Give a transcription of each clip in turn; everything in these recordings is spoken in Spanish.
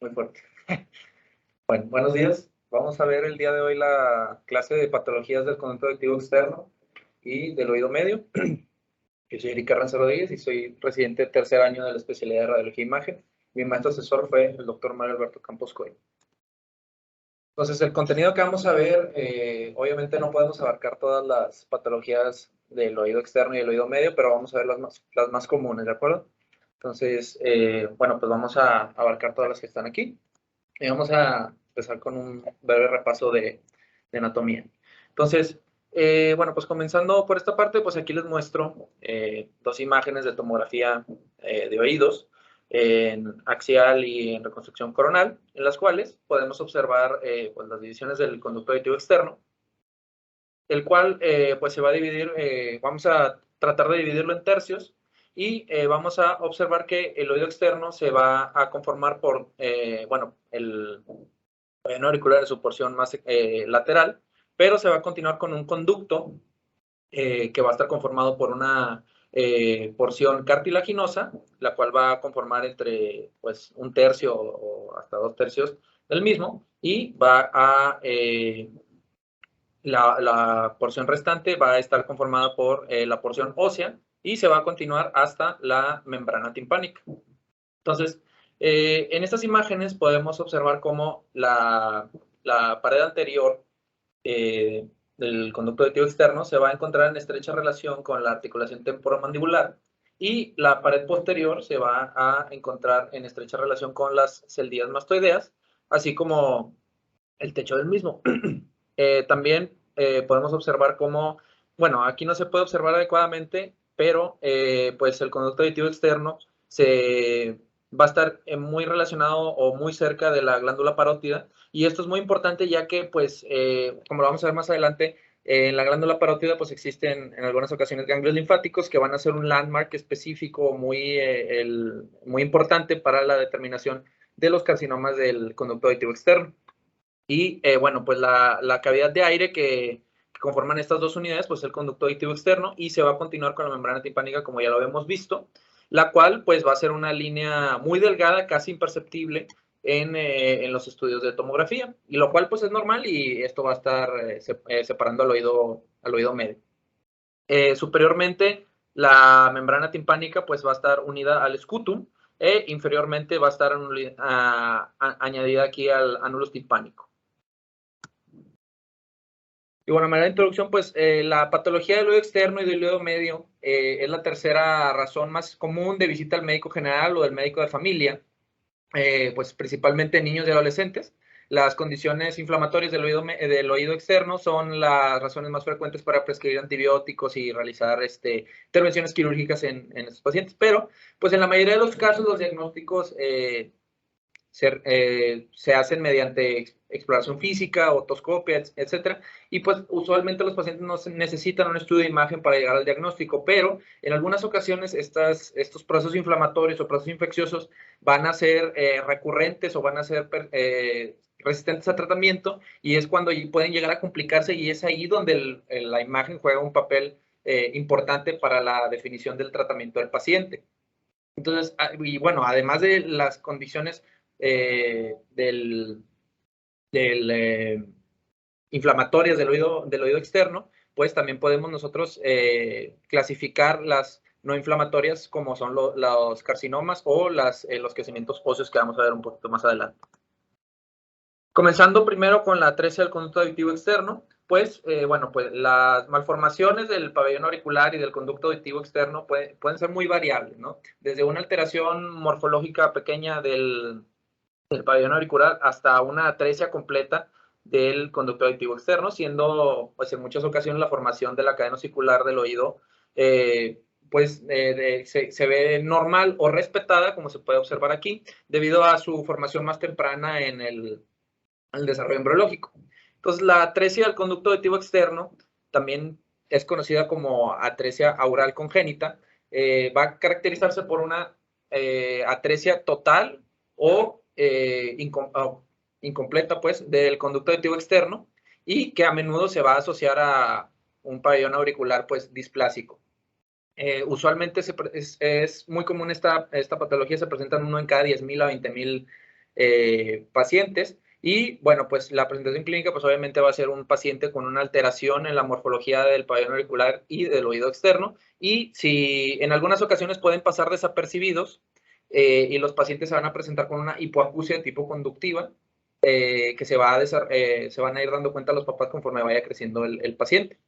Muy fuerte. Bueno, buenos días. Vamos a ver el día de hoy la clase de patologías del conducto auditivo externo y del oído medio. Yo soy Eric Carranza Rodríguez y soy residente de tercer año de la especialidad de radiología e imagen. Mi maestro asesor fue el doctor Mario Alberto Campos Coy. Entonces, el contenido que vamos a ver, obviamente no podemos abarcar todas las patologías del oído externo y del oído medio, pero vamos a ver las más comunes, ¿de acuerdo? Entonces, bueno, pues vamos a abarcar todas las que están aquí. Y vamos a empezar con un breve repaso de anatomía. Entonces, bueno, pues comenzando por esta parte, pues aquí les muestro dos imágenes de tomografía de oídos en axial y en reconstrucción coronal, en las cuales podemos observar pues las divisiones del conducto auditivo externo, el cual pues se va a dividir, vamos a tratar de dividirlo en tercios y vamos a observar que el oído externo se va a conformar por, bueno, el pabellón auricular en su porción más lateral, pero se va a continuar con un conducto que va a estar conformado por una porción cartilaginosa, la cual va a conformar entre pues un tercio o hasta 2/3 del mismo, y va a la porción restante va a estar conformada por la porción ósea y se va a continuar hasta la membrana timpánica. Entonces, en estas imágenes podemos observar cómo la pared anterior del conducto auditivo externo se va a encontrar en estrecha relación con la articulación temporomandibular y la pared posterior se va a encontrar en estrecha relación con las celdillas mastoideas, así como el techo del mismo. También podemos observar cómo, bueno, aquí no se puede observar adecuadamente, pero pues el conducto auditivo externo se va a estar muy relacionado o muy cerca de la glándula parótida, y esto es muy importante ya que, pues, como lo vamos a ver más adelante, en la glándula parótida pues existen en algunas ocasiones ganglios linfáticos que van a ser un landmark específico muy importante para la determinación de los carcinomas del conducto auditivo externo. Y bueno, pues la cavidad de aire que conforman estas dos unidades, pues el conducto auditivo externo, y se va a continuar con la membrana timpánica como ya lo habíamos visto, la cual pues va a ser una línea muy delgada, casi imperceptible en los estudios de tomografía, y lo cual pues es normal, y esto va a estar separando al oído medio. Superiormente, la membrana timpánica pues va a estar unida al escutum, e inferiormente va a estar añadida aquí al anulus timpánico. Y bueno, a manera de introducción, pues la patología del oído externo y del oído medio es la tercera razón más común de visita al médico general o del médico de familia, pues principalmente en niños y adolescentes. Las condiciones inflamatorias del oído externo son las razones más frecuentes para prescribir antibióticos y realizar intervenciones quirúrgicas en estos pacientes, pero pues en la mayoría de los casos los diagnósticos se hacen mediante exploración física, otoscopia, etcétera, y pues usualmente los pacientes no necesitan un estudio de imagen para llegar al diagnóstico, pero en algunas ocasiones estos procesos inflamatorios o procesos infecciosos van a ser recurrentes o van a ser resistentes a tratamiento, y es cuando pueden llegar a complicarse, y es ahí donde la imagen juega un papel importante para la definición del tratamiento del paciente. Entonces, y bueno, además de las condiciones del inflamatorias del oído externo, pues también podemos nosotros clasificar las no inflamatorias como son los carcinomas o los crecimientos óseos, que vamos a ver un poquito más adelante. Comenzando primero con la atresia del conducto auditivo externo, pues, bueno, pues las malformaciones del pabellón auricular y del conducto auditivo externo pueden ser muy variables, ¿no? Desde una alteración morfológica pequeña del pabellón auricular hasta una atresia completa del conducto auditivo externo, siendo pues en muchas ocasiones la formación de la cadena osicular del oído se ve normal o respetada, como se puede observar aquí, debido a su formación más temprana en el desarrollo embriológico. Entonces, la atresia del conducto auditivo externo también es conocida como atresia aural congénita. Va a caracterizarse por una atresia total o incompleta, pues, del conducto auditivo externo, y que a menudo se va a asociar a un pabellón auricular, pues, displásico. Usualmente es muy común esta patología, se presenta en 1 en cada 10,000 a 20,000 pacientes. Y bueno, pues la presentación clínica pues obviamente va a ser un paciente con una alteración en la morfología del pabellón auricular y del oído externo. Y si en algunas ocasiones pueden pasar desapercibidos y los pacientes se van a presentar con una hipoacusia de tipo conductiva, que se van a ir dando cuenta los papás conforme vaya creciendo el paciente.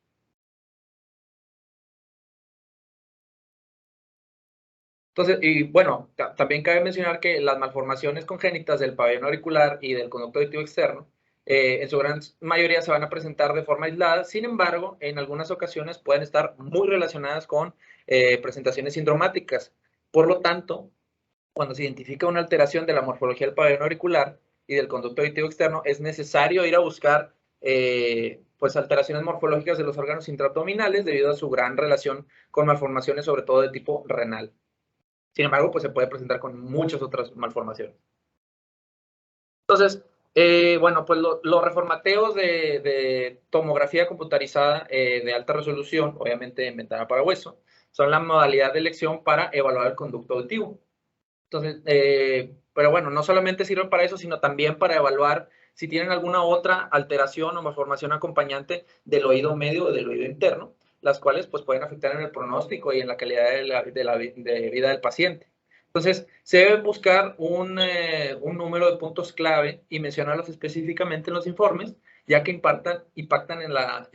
Entonces, y bueno, también cabe mencionar que las malformaciones congénitas del pabellón auricular y del conducto auditivo externo, en su gran mayoría se van a presentar de forma aislada. Sin embargo, en algunas ocasiones pueden estar muy relacionadas con presentaciones sindromáticas. Por lo tanto, cuando se identifica una alteración de la morfología del pabellón auricular y del conducto auditivo externo, es necesario ir a buscar pues alteraciones morfológicas de los órganos intraabdominales debido a su gran relación con malformaciones, sobre todo de tipo renal. Sin embargo, pues se puede presentar con muchas otras malformaciones. Entonces, bueno, pues los reformateos de tomografía computarizada de alta resolución, obviamente en ventana para hueso, son la modalidad de elección para evaluar el conducto auditivo. Entonces, pero bueno, no solamente sirven para eso, sino también para evaluar si tienen alguna otra alteración o malformación acompañante del oído medio o del oído interno, las cuales pues pueden afectar en el pronóstico y en la calidad de vida del paciente. Entonces, se debe buscar un número de puntos clave y mencionarlos específicamente en los informes, ya que impactan en la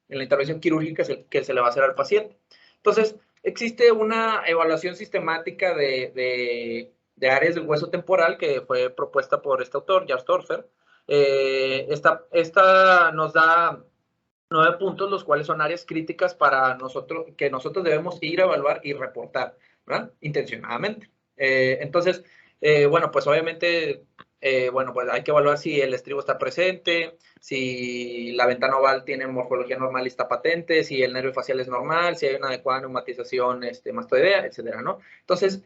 intervención quirúrgica que se le va a hacer al paciente. Entonces, existe una evaluación sistemática de áreas del hueso temporal que fue propuesta por este autor, Jarstorfer. Esta nos da 9 puntos, los cuales son áreas críticas para nosotros, que nosotros debemos ir a evaluar y reportar, ¿verdad? Intencionadamente. Entonces, bueno, pues obviamente, bueno, pues hay que evaluar si el estribo está presente, si la ventana oval tiene morfología normal y está patente, si el nervio facial es normal, si hay una adecuada neumatización mastoidea, etcétera, ¿no? Entonces,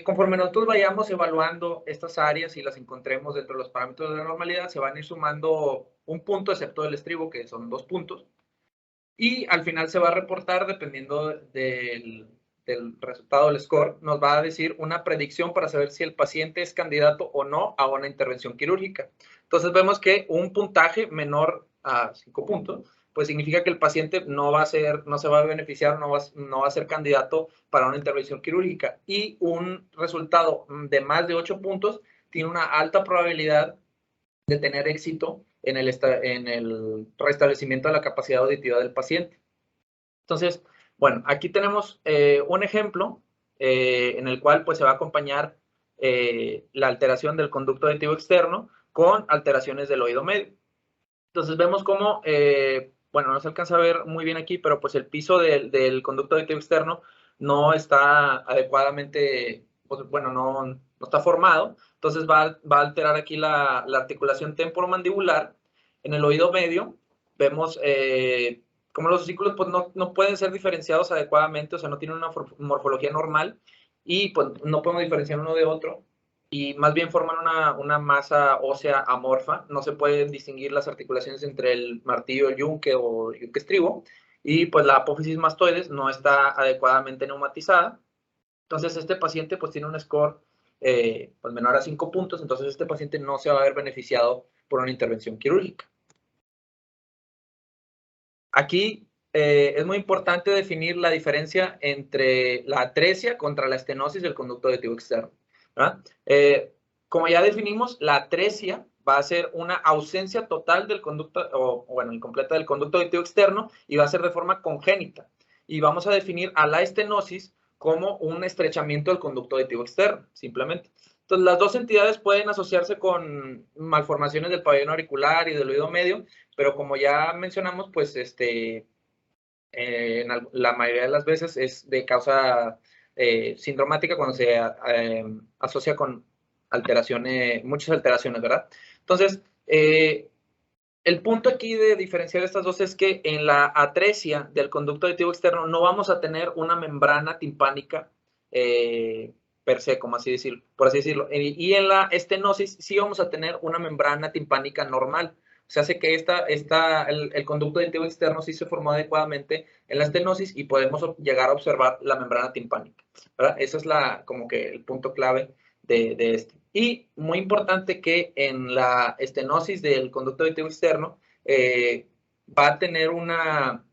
conforme nosotros vayamos evaluando estas áreas y las encontremos dentro de los parámetros de la normalidad, se van a ir sumando un punto, excepto el estribo, que son 2 puntos, y al final se va a reportar, dependiendo del resultado del score, nos va a decir una predicción para saber si el paciente es candidato o no a una intervención quirúrgica. Entonces vemos que un puntaje menor a 5 puntos, pues significa que el paciente no se va a beneficiar, no va a ser candidato para una intervención quirúrgica. Y un resultado de más de 8 puntos tiene una alta probabilidad de tener éxito en el restablecimiento de la capacidad auditiva del paciente. Entonces, bueno, aquí tenemos un ejemplo en el cual pues se va a acompañar la alteración del conducto auditivo externo con alteraciones del oído medio. Entonces vemos cómo, bueno, no se alcanza a ver muy bien aquí, pero pues el piso del conducto auditivo externo no está adecuadamente, pues, bueno, no está formado. Entonces va a alterar aquí la articulación temporomandibular. En el oído medio vemos cómo los osículos pues, no pueden ser diferenciados adecuadamente, o sea, no tienen una morfología normal y pues no podemos diferenciar uno de otro y más bien forman una masa ósea amorfa. No se pueden distinguir las articulaciones entre el martillo, el yunque o yunque estribo, y pues la apófisis mastoides no está adecuadamente neumatizada. Entonces este paciente pues tiene un score pues menor a 5 puntos, entonces este paciente no se va a ver beneficiado por una intervención quirúrgica. Aquí es muy importante definir la diferencia entre la atresia contra la estenosis del conducto auditivo externo, ¿verdad? Como ya definimos, la atresia va a ser una ausencia total del conducto, o bueno, incompleta del conducto auditivo externo y va a ser de forma congénita. Y vamos a definir a la estenosis como un estrechamiento del conducto auditivo externo, simplemente. Entonces, las dos entidades pueden asociarse con malformaciones del pabellón auricular y del oído medio, pero como ya mencionamos, pues la mayoría de las veces es de causa sindromática cuando se asocia con muchas alteraciones, ¿verdad? Entonces, el punto aquí de diferenciar estas dos es que en la atresia del conducto auditivo externo no vamos a tener una membrana timpánica per se, como así decirlo, por así decirlo. Y en la estenosis sí vamos a tener una membrana timpánica normal. Se hace que el conducto auditivo externo sí se formó adecuadamente en la estenosis y podemos llegar a observar la membrana timpánica, ¿verdad? Ese es como que el punto clave de este. Y muy importante que en la estenosis del conducto auditivo externo va a tener una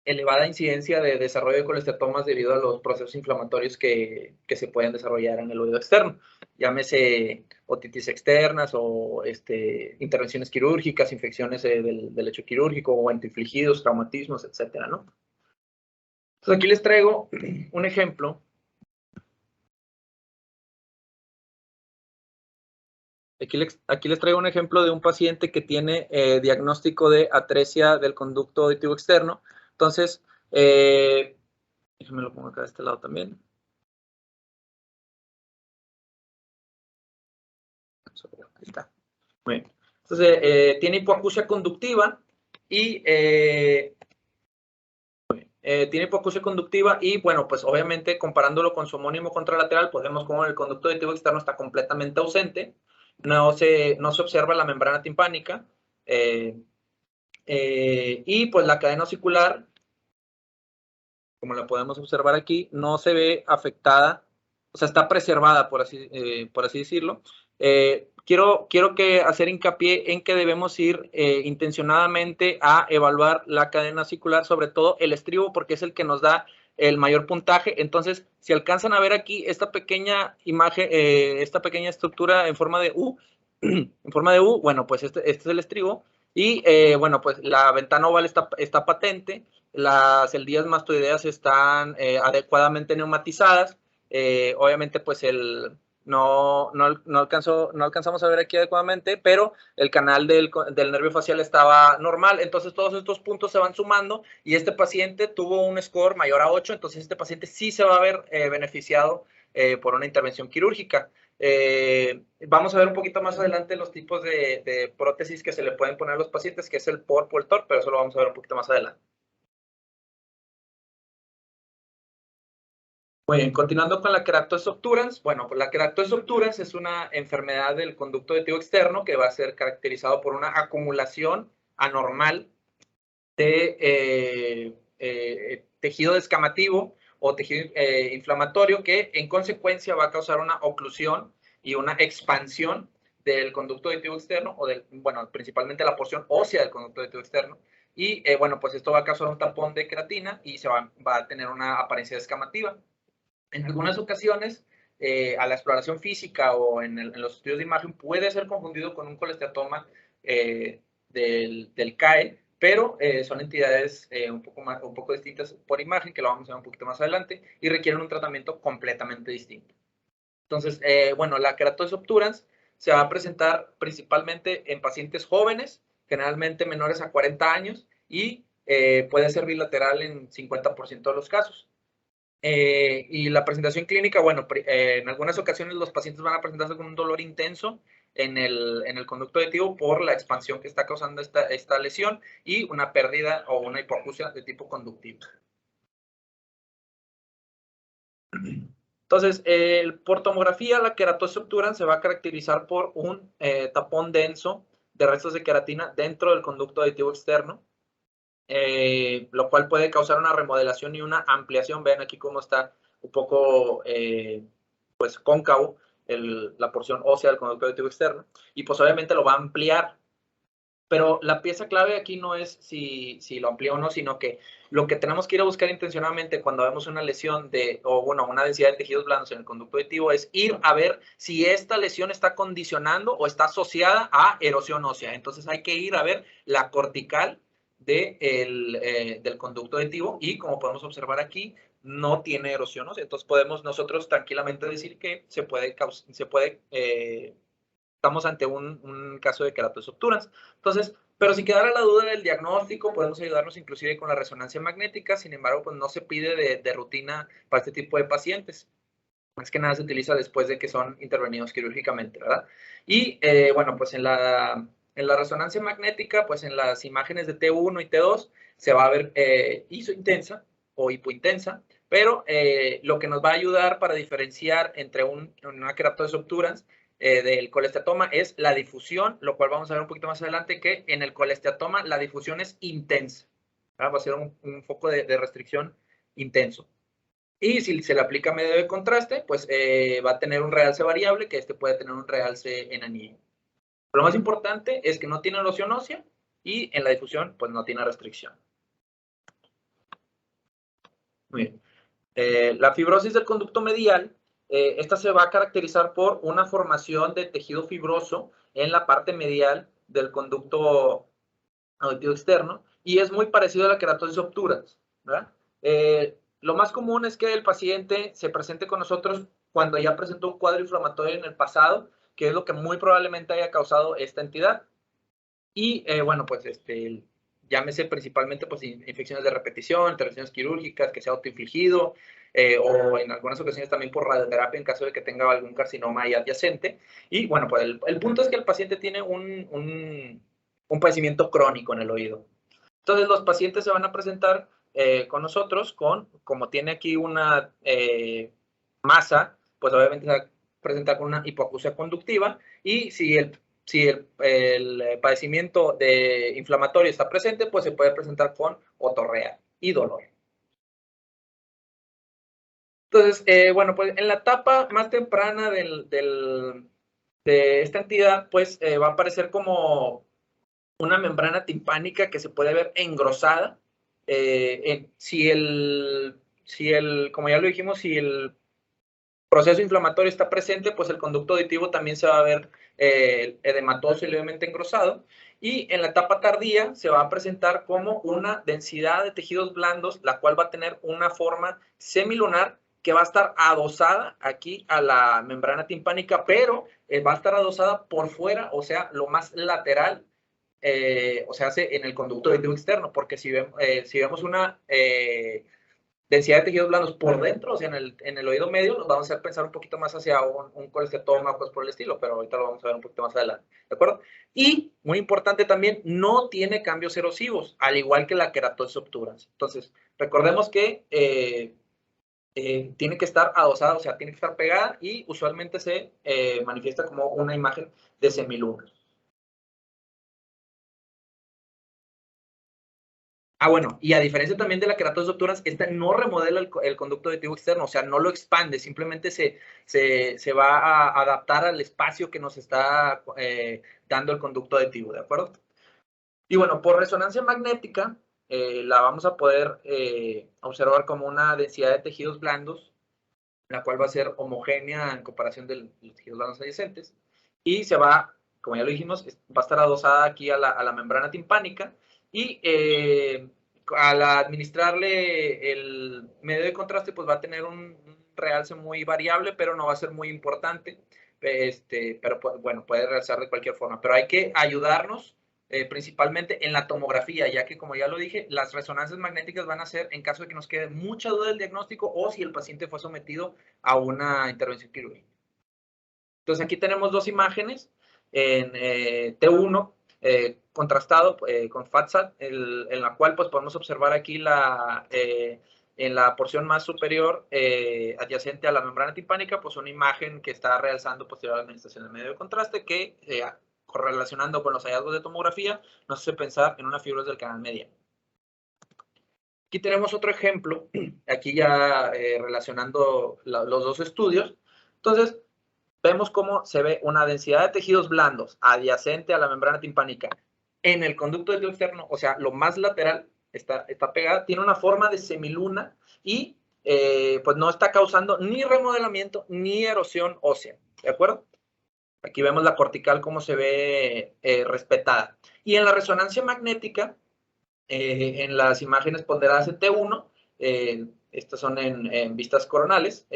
elevada incidencia de desarrollo de colesteatomas debido a los procesos inflamatorios que se pueden desarrollar en el oído externo. Llámese otitis externas o intervenciones quirúrgicas, infecciones del lecho quirúrgico o antiinfligidos, traumatismos, etcétera, ¿no? Entonces aquí les traigo un ejemplo. Aquí les traigo un ejemplo de un paciente que tiene diagnóstico de atresia del conducto auditivo externo. Entonces, déjenme lo pongo acá de este lado también. Ahí está. Muy bien. Entonces, tiene hipoacusia conductiva y bueno, pues obviamente comparándolo con su homónimo contralateral, pues vemos cómo el conducto auditivo externo está completamente ausente, no se observa la membrana timpánica y pues la cadena osicular, como la podemos observar aquí, no se ve afectada, o sea, está preservada, por así decirlo. Quiero hacer hincapié en que debemos ir intencionadamente a evaluar la cadena osicular, sobre todo el estribo, porque es el que nos da el mayor puntaje. Entonces, si alcanzan a ver aquí esta pequeña imagen, esta pequeña estructura en forma de U, bueno, pues este es el estribo. Y bueno, pues la ventana oval está patente, las celdillas mastoideas están adecuadamente neumatizadas. Obviamente, pues no alcanzamos a ver aquí adecuadamente, pero el canal del nervio facial estaba normal. Entonces, todos estos puntos se van sumando y este paciente tuvo un score mayor a 8. Entonces, este paciente sí se va a ver beneficiado por una intervención quirúrgica. Vamos a ver un poquito más adelante los tipos de prótesis que se le pueden poner a los pacientes, que es el PORP o el TORP, pero eso lo vamos a ver un poquito más adelante. Muy bien, continuando con la keratosis obturans. Bueno, pues la keratosis obturans es una enfermedad del conducto auditivo externo que va a ser caracterizado por una acumulación anormal de tejido descamativo o tejido inflamatorio que en consecuencia va a causar una oclusión y una expansión del conducto auditivo externo o bueno, principalmente la porción ósea del conducto auditivo externo. Y bueno, pues esto va a causar un tapón de queratina y va a tener una apariencia descamativa. En algunas ocasiones, a la exploración física o en los estudios de imagen puede ser confundido con un colesteatoma del CAE, pero son entidades un poco distintas por imagen, que lo vamos a ver un poquito más adelante, y requieren un tratamiento completamente distinto. Entonces, bueno, la keratosis obturans se va a presentar principalmente en pacientes jóvenes, generalmente menores a 40 años, y puede ser bilateral en 50% de los casos. Y la presentación clínica, bueno, en algunas ocasiones los pacientes van a presentarse con un dolor intenso en el conducto auditivo por la expansión que está causando esta lesión y una pérdida o una hipoacusia de tipo conductivo. Entonces, por tomografía, la keratosis obturans se va a caracterizar por un tapón denso de restos de queratina dentro del conducto auditivo externo, lo cual puede causar una remodelación y una ampliación. Vean aquí cómo está un poco pues cóncavo la porción ósea del conducto auditivo externo, y pues obviamente lo va a ampliar. Pero la pieza clave aquí no es si lo amplía o no, sino que lo que tenemos que ir a buscar intencionalmente cuando vemos una lesión o bueno, una densidad de tejidos blandos en el conducto auditivo es ir a ver si esta lesión está condicionando o está asociada a erosión ósea. Entonces hay que ir a ver la cortical del conducto auditivo y, como podemos observar aquí, no tiene erosión ósea. Entonces podemos nosotros tranquilamente decir que estamos ante un caso de keratosis obturans. Entonces, pero si quedara la duda del diagnóstico, podemos ayudarnos inclusive con la resonancia magnética. Sin embargo, pues no se pide de rutina para este tipo de pacientes. Más que nada se utiliza después de que son intervenidos quirúrgicamente, ¿verdad? Y bueno, pues en la resonancia magnética, pues en las imágenes de T1 y T2 se va a ver isointensa o hipointensa, pero lo que nos va a ayudar para diferenciar entre una keratosis obturans del colesteatoma es la difusión, lo cual vamos a ver un poquito más adelante, que en el colesteatoma la difusión es intensa, ¿verdad? Va a ser un foco de restricción intenso. Y si se le aplica medio de contraste, pues va a tener un realce variable, que puede tener un realce en anillo. Lo más importante es que no tiene erosión ósea y en la difusión pues no tiene restricción. Muy bien. La fibrosis del conducto medial, esta se va a caracterizar por una formación de tejido fibroso en la parte medial del conducto auditivo externo y es muy parecido a la queratosis obturas, ¿verdad? Lo más común es que el paciente se presente con nosotros cuando ya presentó un cuadro inflamatorio en el pasado, que es lo que muy probablemente haya causado esta entidad. Y bueno, pues llámese principalmente pues infecciones de repetición, intervenciones quirúrgicas, que sea autoinfligido, o en algunas ocasiones también por radioterapia en caso de que tenga algún carcinoma ahí adyacente. Y bueno, pues el punto es que el paciente tiene un padecimiento crónico en el oído. Entonces los pacientes se van a presentar con nosotros como tiene aquí una masa, pues obviamente se va a presentar con una hipoacusia conductiva y si el padecimiento inflamatorio está presente, pues se puede presentar con otorrea y dolor. Entonces, bueno, pues en la etapa más temprana de esta entidad, pues va a aparecer como una membrana timpánica que se puede ver engrosada. Como ya lo dijimos, si el proceso inflamatorio está presente, pues el conducto auditivo también se va a ver edematoso y levemente engrosado. Y en la etapa tardía se va a presentar como una densidad de tejidos blandos, la cual va a tener una forma semilunar que va a estar adosada aquí a la membrana timpánica, pero va a estar adosada por fuera, o sea, lo más lateral, o sea, hace en el conducto auditivo externo, porque si vemos una densidad de tejidos blandos por dentro, o sea, en el oído medio, nos vamos a hacer pensar un poquito más hacia un colecistoma, pues por el estilo, pero ahorita lo vamos a ver un poquito más adelante, ¿de acuerdo? Y, muy importante también, no tiene cambios erosivos, al igual que la queratosis obturans. Entonces, recordemos que tiene que estar adosada, o sea, tiene que estar pegada y usualmente se manifiesta como una imagen de semiluna. Bueno, y a diferencia también de la queratosis obturans, esta no remodela el conducto auditivo externo, o sea, no lo expande, simplemente se va a adaptar al espacio que nos está dando el conducto auditivo, ¿de acuerdo? Y bueno, por resonancia magnética, la vamos a poder observar como una densidad de tejidos blandos, la cual va a ser homogénea en comparación de los tejidos blandos adyacentes, y como ya lo dijimos, va a estar adosada aquí a la membrana timpánica, y al administrarle el medio de contraste, pues va a tener un realce muy variable, pero no va a ser muy importante, pero bueno, puede realzar de cualquier forma, pero hay que ayudarnos principalmente en la tomografía, ya que como ya lo dije, las resonancias magnéticas van a ser en caso de que nos quede mucha duda del diagnóstico o si el paciente fue sometido a una intervención quirúrgica. Entonces aquí tenemos dos imágenes en T1 contrastado con FATSAT, en la cual pues podemos observar aquí en la porción más superior adyacente a la membrana timpánica, pues una imagen que está realzando posterior a la administración del medio de contraste que correlacionando con los hallazgos de tomografía nos hace pensar en una fibrosis del canal mediano. Aquí tenemos otro ejemplo, aquí ya relacionando los dos estudios. Entonces, vemos cómo se ve una densidad de tejidos blandos adyacente a la membrana timpánica en el conducto auditivo externo, o sea, lo más lateral está pegada, tiene una forma de semiluna y pues no está causando ni remodelamiento ni erosión ósea, ¿de acuerdo? Aquí vemos la cortical cómo se ve respetada. Y en la resonancia magnética, en las imágenes ponderadas en T1, estas son en vistas coronales,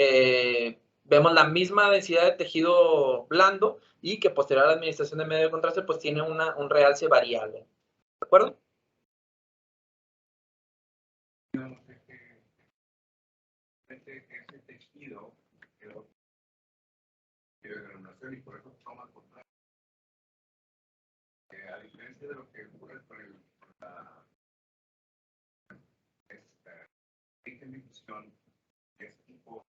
vemos la misma densidad de tejido blando y que posterior a la administración de medio de contraste, pues tiene un realce variable. ¿De acuerdo? Ese tejido quedó de granulación y por eso toma contraste. A diferencia de lo que ocurre con la difusión, es tipo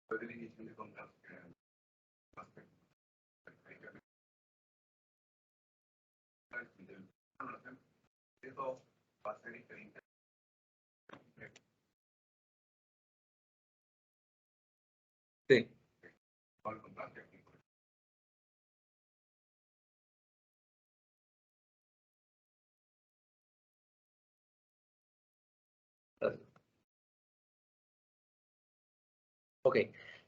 de división de contraste. Eso va a ser diferente. bastante. Ok.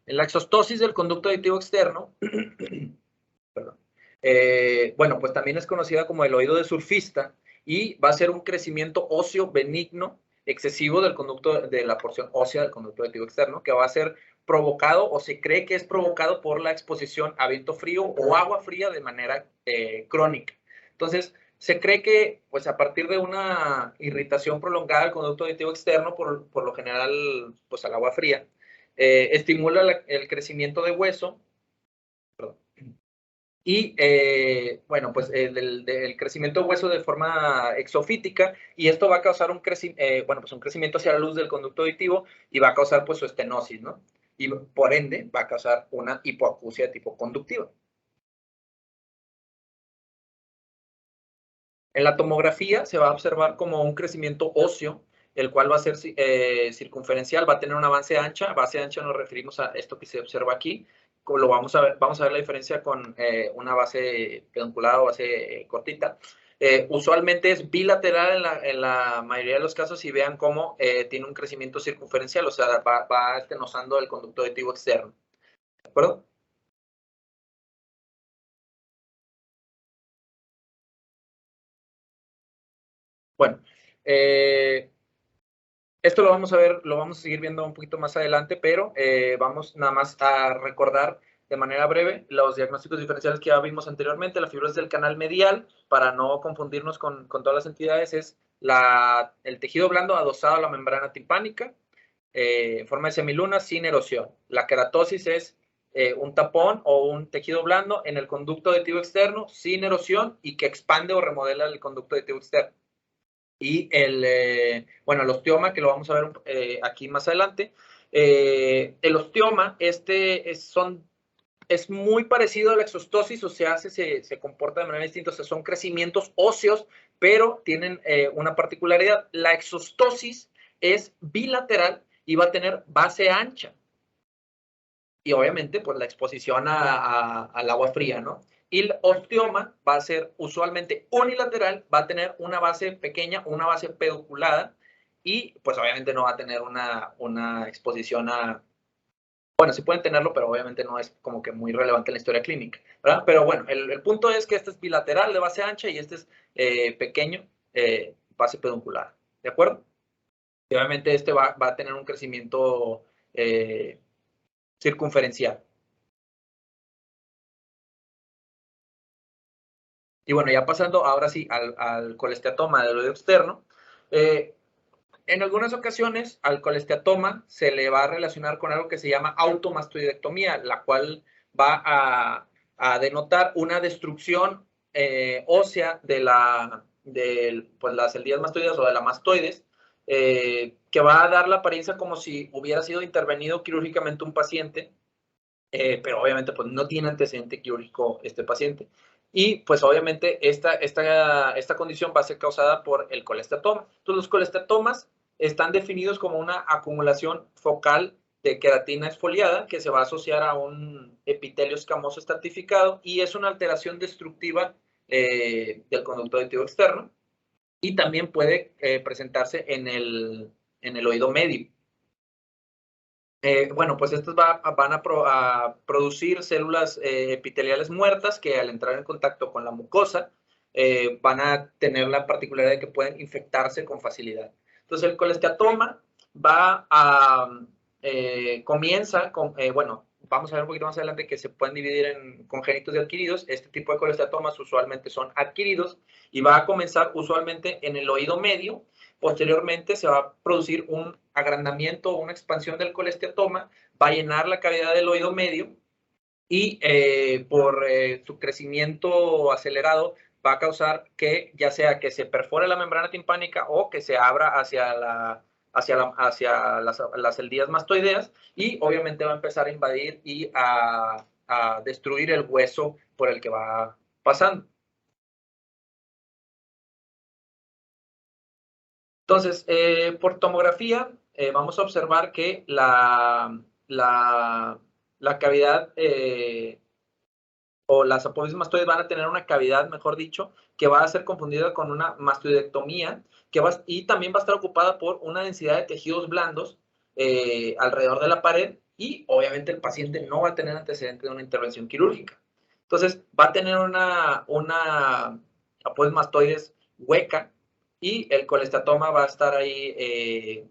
En la exostosis del conducto aditivo externo, perdón, bueno, pues también es conocida como el oído de surfista y va a ser un crecimiento óseo benigno excesivo del conducto, de la porción ósea del conducto aditivo externo, que va a ser provocado o se cree que es provocado por la exposición a viento frío o agua fría de manera crónica. Entonces, se cree que, pues, a partir de una irritación prolongada del conducto aditivo externo, por lo general, pues, al agua fría, estimula el crecimiento de hueso, perdón, y bueno, pues el crecimiento de hueso de forma exofítica, y esto va a causar bueno, pues un crecimiento hacia la luz del conducto auditivo y va a causar pues su estenosis, ¿no? Y por ende va a causar una hipoacusia de tipo conductiva. En la tomografía se va a observar como un crecimiento óseo, el cual va a ser circunferencial, va a tener una base ancha. Base ancha nos referimos a esto que se observa aquí. Lo vamos a ver la diferencia con una base pedunculada o base cortita. Usualmente es bilateral en la mayoría de los casos y vean cómo tiene un crecimiento circunferencial, o sea, va estenosando el conducto auditivo externo. ¿De acuerdo? Bueno, esto lo vamos a ver, lo vamos a seguir viendo un poquito más adelante, pero vamos nada más a recordar de manera breve los diagnósticos diferenciales que ya vimos anteriormente. La fibrosis del canal medial, para no confundirnos con todas las entidades, es el tejido blando adosado a la membrana timpánica, en forma de semiluna sin erosión. La queratosis es un tapón o un tejido blando en el conducto auditivo externo sin erosión y que expande o remodela el conducto auditivo externo. Y bueno, el osteoma, que lo vamos a ver aquí más adelante. El osteoma, es muy parecido a la exostosis, o sea, se comporta de manera distinta, o sea, son crecimientos óseos, pero tienen una particularidad. La exostosis es bilateral y va a tener base ancha. Y obviamente, pues la exposición al agua fría, ¿no? Y el osteoma va a ser usualmente unilateral, va a tener una base pequeña, una base pedunculada, y pues obviamente no va a tener una exposición a... Bueno, sí pueden tenerlo, pero obviamente no es como que muy relevante en la historia clínica, ¿verdad? Pero bueno, el punto es que este es bilateral de base ancha y este es pequeño, base pedunculada, ¿de acuerdo? Y obviamente este va a tener un crecimiento circunferencial. Y bueno, ya pasando ahora sí al colesteatoma del oído externo. En algunas ocasiones al colesteatoma se le va a relacionar con algo que se llama automastoidectomía, la cual va a denotar una destrucción ósea de pues, las celdillas mastoides o de la mastoides, que va a dar la apariencia como si hubiera sido intervenido quirúrgicamente un paciente, pero obviamente pues no tiene antecedente quirúrgico este paciente. Y pues obviamente esta condición va a ser causada por el colesteatoma. Entonces los colesteatomas están definidos como una acumulación focal de queratina exfoliada que se va a asociar a un epitelio escamoso estratificado y es una alteración destructiva del conducto auditivo externo y también puede presentarse en el oído medio. Bueno, pues estas van a producir células epiteliales muertas que al entrar en contacto con la mucosa van a tener la particularidad de que pueden infectarse con facilidad. Entonces el colesteatoma comienza con, bueno, vamos a ver un poquito más adelante que se pueden dividir en congénitos y adquiridos. Este tipo de colesteatomas usualmente son adquiridos y va a comenzar usualmente en el oído medio. Posteriormente se va a producir un agrandamiento o una expansión del colesteatoma, va a llenar la cavidad del oído medio y por su crecimiento acelerado va a causar que ya sea que se perfore la membrana timpánica o que se abra hacia las celdillas mastoideas y obviamente va a empezar a invadir y a destruir el hueso por el que va pasando. Entonces, por tomografía, vamos a observar que la cavidad o las apófisis mastoides van a tener una cavidad, mejor dicho, que va a ser confundida con una mastoidectomía, y también va a estar ocupada por una densidad de tejidos blandos alrededor de la pared, y obviamente el paciente no va a tener antecedente de una intervención quirúrgica. Entonces, va a tener una apófisis mastoides hueca, y el colestatoma va a estar ahí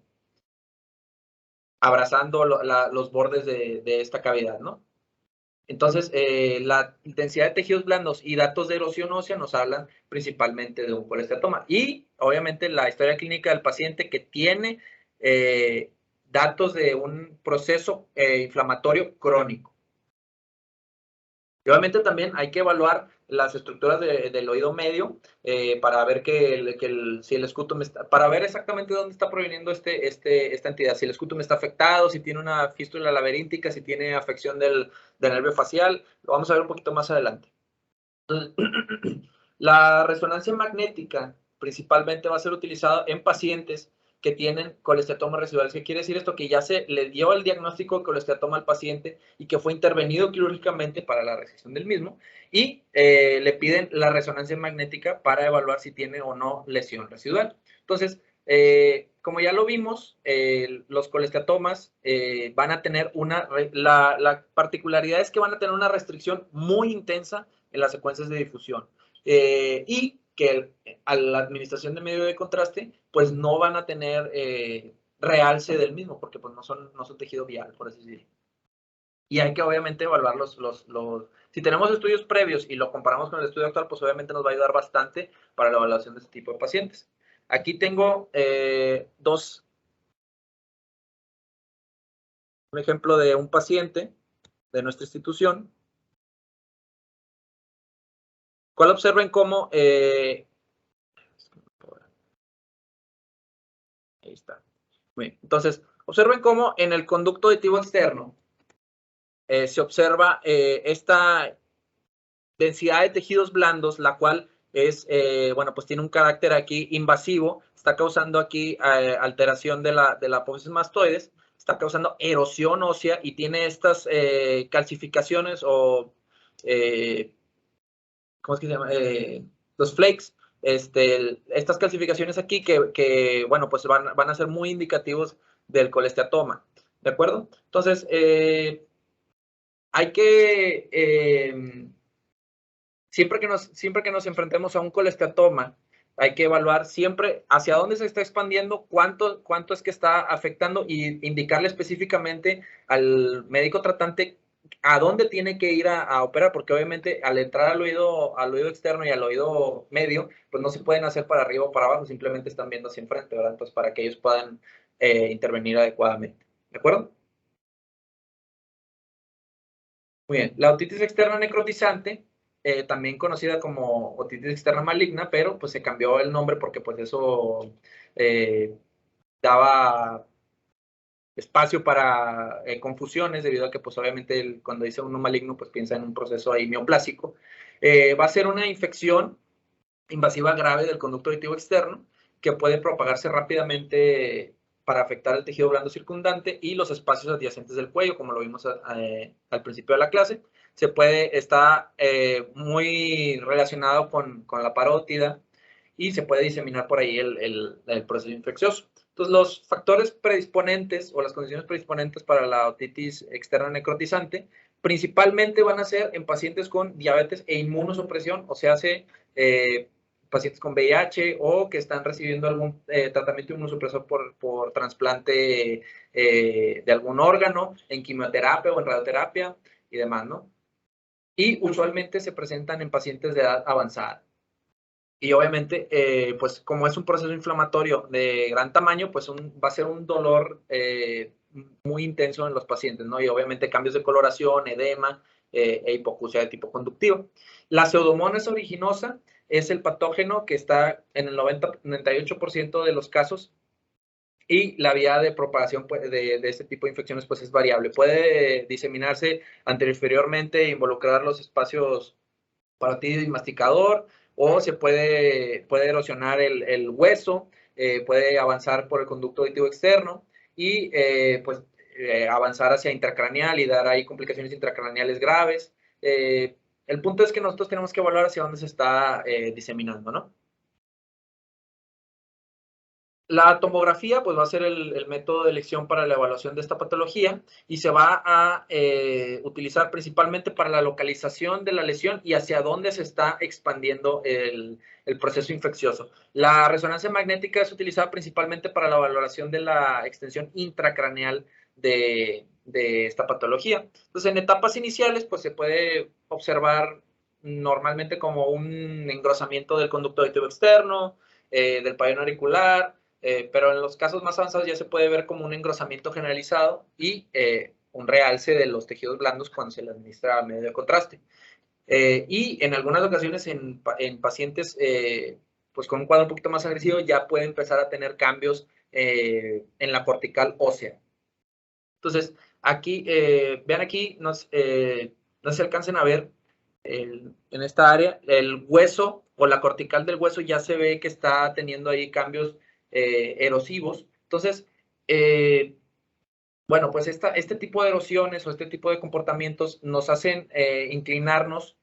abrazando los bordes de esta cavidad, ¿no? Entonces, la densidad de tejidos blandos y datos de erosión ósea nos hablan principalmente de un colestatoma. Y, obviamente, la historia clínica del paciente que tiene datos de un proceso inflamatorio crónico. Y obviamente también hay que evaluar las estructuras del oído medio para ver si el escutum para ver exactamente dónde está proveniendo esta entidad. Si el escutum está afectado, si tiene una fístula laberíntica, si tiene afección del nervio facial. Lo vamos a ver un poquito más adelante. Entonces, la resonancia magnética principalmente va a ser utilizada en pacientes que tienen colestatoma residual. ¿Qué quiere decir esto? Que ya se le dio el diagnóstico de colestatoma al paciente y que fue intervenido quirúrgicamente para la resección del mismo, y le piden la resonancia magnética para evaluar si tiene o no lesión residual. Entonces, como ya lo vimos, los colestatomas van a tener la particularidad es que van a tener una restricción muy intensa en las secuencias de difusión. Y que a la administración de medio de contraste, pues no van a tener realce del mismo, porque pues no son tejido vial, por así decirlo. Y hay que obviamente evaluar si tenemos estudios previos y lo comparamos con el estudio actual, pues obviamente nos va a ayudar bastante para la evaluación de este tipo de pacientes. Aquí tengo un ejemplo de un paciente de nuestra institución, cual observen cómo ahí está. Bien. Entonces, observen cómo en el conducto auditivo externo se observa esta densidad de tejidos blandos, la cual es, bueno, pues tiene un carácter aquí invasivo, está causando aquí alteración de la apófisis mastoides, está causando erosión ósea y tiene estas calcificaciones o, ¿cómo es que se llama? Los flakes. Estas calcificaciones aquí que bueno, pues van a ser muy indicativos del colesteatoma, ¿de acuerdo? Entonces, hay que, siempre que nos enfrentemos a un colesteatoma, hay que evaluar siempre hacia dónde se está expandiendo, cuánto es que está afectando, y indicarle específicamente al médico tratante a dónde tiene que ir a operar, porque obviamente al entrar al oído externo y al oído medio, pues no se pueden hacer para arriba o para abajo, simplemente están viendo hacia enfrente, ¿verdad? Entonces, para que ellos puedan intervenir adecuadamente. ¿De acuerdo? Muy bien. La otitis externa necrotizante, también conocida como otitis externa maligna, pero pues se cambió el nombre porque pues eso daba espacio para confusiones, debido a que pues obviamente cuando dice uno maligno pues piensa en un proceso ahí neoplásico. Va a ser una infección invasiva grave del conducto auditivo externo que puede propagarse rápidamente para afectar el tejido blando circundante y los espacios adyacentes del cuello, como lo vimos al principio de la clase. Está muy relacionado con la parótida y se puede diseminar por ahí el proceso infeccioso. Entonces, los factores predisponentes o las condiciones predisponentes para la otitis externa necrotizante principalmente van a ser en pacientes con diabetes e inmunosupresión, o sea, pacientes con VIH o que están recibiendo algún tratamiento inmunosupresor por trasplante de algún órgano, en quimioterapia o en radioterapia y demás, ¿no? Y usualmente se presentan en pacientes de edad avanzada. Y obviamente, pues como es un proceso inflamatorio de gran tamaño, pues va a ser un dolor muy intenso en los pacientes, ¿no? Y obviamente cambios de coloración, edema e hipoacusia de tipo conductivo. La pseudomonas aeruginosa es el patógeno que está en el 98% de los casos, y la vía de propagación pues, de este tipo de infecciones pues es variable. Puede diseminarse anterior-inferiormente e involucrar los espacios parótido y masticador, o se puede erosionar el hueso, puede avanzar por el conducto auditivo externo, y pues avanzar hacia intracraneal y dar ahí complicaciones intracraneales graves. El punto es que nosotros tenemos que evaluar hacia dónde se está diseminando, ¿no? La tomografía pues va a ser el método de elección para la evaluación de esta patología y se va a utilizar principalmente para la localización de la lesión y hacia dónde se está expandiendo el proceso infeccioso. La resonancia magnética es utilizada principalmente para la valoración de la extensión intracraneal de esta patología. Entonces, en etapas iniciales pues se puede observar normalmente como un engrosamiento del conducto auditivo externo, del pabellón auricular, pero en los casos más avanzados ya se puede ver como un engrosamiento generalizado y un realce de los tejidos blandos cuando se le administra medio de contraste. Y en algunas ocasiones en pacientes pues con un cuadro un poquito más agresivo ya puede empezar a tener cambios en la cortical ósea. Entonces, aquí, vean aquí, no se alcancen a ver en esta área, el hueso o la cortical del hueso ya se ve que está teniendo ahí cambios erosivos. Entonces, bueno, pues este tipo de erosiones o este tipo de comportamientos nos hacen inclinarnos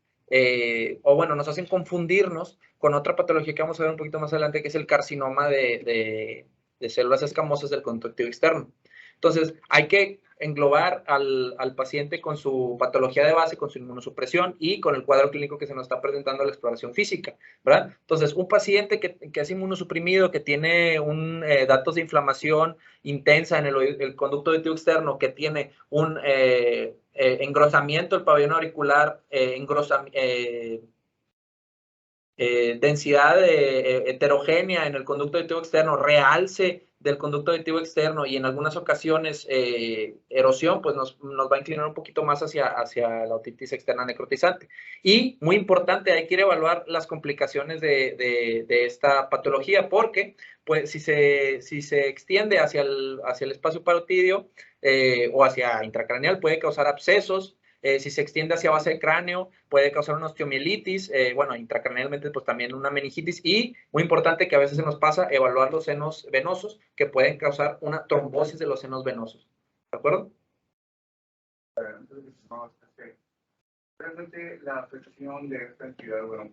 o bueno, nos hacen confundirnos con otra patología que vamos a ver un poquito más adelante, que es el carcinoma de células escamosas del conducto activo externo. Entonces, hay que englobar al paciente con su patología de base, con su inmunosupresión y con el cuadro clínico que se nos está presentando a la exploración física, ¿verdad? Entonces, un paciente que es inmunosuprimido, que tiene datos de inflamación intensa en el conducto auditivo externo, que tiene un engrosamiento del pabellón auricular, densidad heterogénea en el conducto auditivo externo, realce del conducto auditivo externo y en algunas ocasiones erosión, pues nos va a inclinar un poquito más hacia la otitis externa necrotizante. Y muy importante, hay que ir a evaluar las complicaciones de esta patología, porque pues, si se extiende hacia el espacio parotidio o hacia intracraneal, puede causar abscesos. Si se extiende hacia base del cráneo, puede causar una osteomielitis, bueno, intracranealmente, pues también una meningitis, y muy importante que a veces se nos pasa evaluar los senos venosos, que pueden causar una trombosis de los senos venosos. ¿De acuerdo? Entonces, no, realmente la afectación de esta entidad, bueno,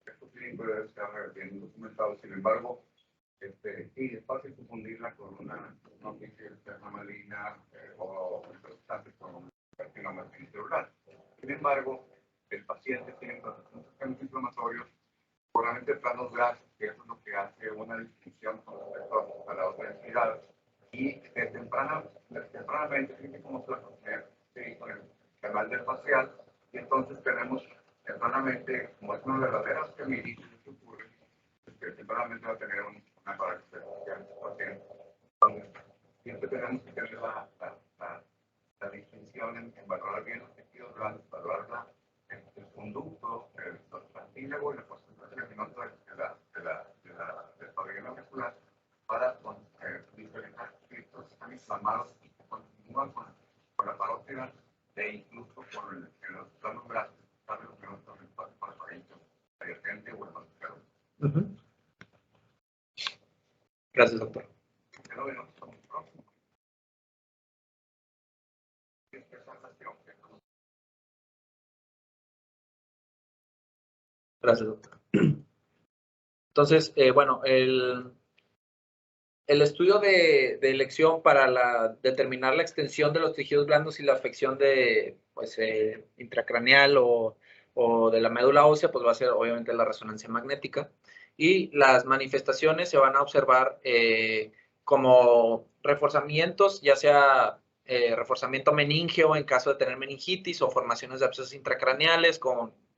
esto clínico debe estar bien documentado, sin embargo, sí, es fácil confundirla con una otitis externa maligna o interesante con un carcinoma celular. Sin embargo, el paciente tiene cambios inflamatorios, seguramente planos grasos, que eso es lo que hace una distinción con respecto a la otra entidad. Y tempranamente tiene como placer con el canal del facial, y entonces tenemos tempranamente, como es una verdadera osteomielitis que ocurre, tempranamente va a tener una parálisis facial paciente. Entonces, siempre tenemos que tener la distinción en valorar bien los tejidos blandos, valorar el conducto, los cartílagos y la concentración del pabellón auricular para diferenciar si estos están inflamados y continúan con la parótida e incluso con los planos brazos, saben lo que no son el espacio para el pabellón adjacente o el mascarón. Gracias, doctor. Gracias, doctor. Entonces, bueno, el estudio de elección para determinar la extensión de los tejidos blandos y la afección de, pues, intracraneal o de la médula ósea, pues va a ser obviamente la resonancia magnética. Y las manifestaciones se van a observar como reforzamientos, ya sea reforzamiento meningeo en caso de tener meningitis o formaciones de abscesos intracraneales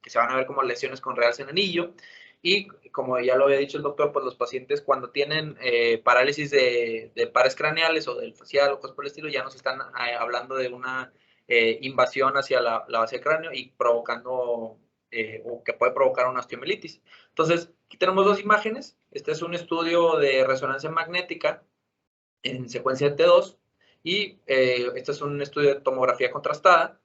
que se van a ver como lesiones con realce en anillo. Y como ya lo había dicho el doctor, pues los pacientes cuando tienen parálisis de pares craneales o del facial o cosas por el estilo, ya nos están hablando de una invasión hacia la base del cráneo y provocando o que puede provocar una osteomielitis. Entonces, aquí tenemos dos imágenes. Este es un estudio de resonancia magnética en secuencia de T2 y este es un estudio de tomografía contrastada.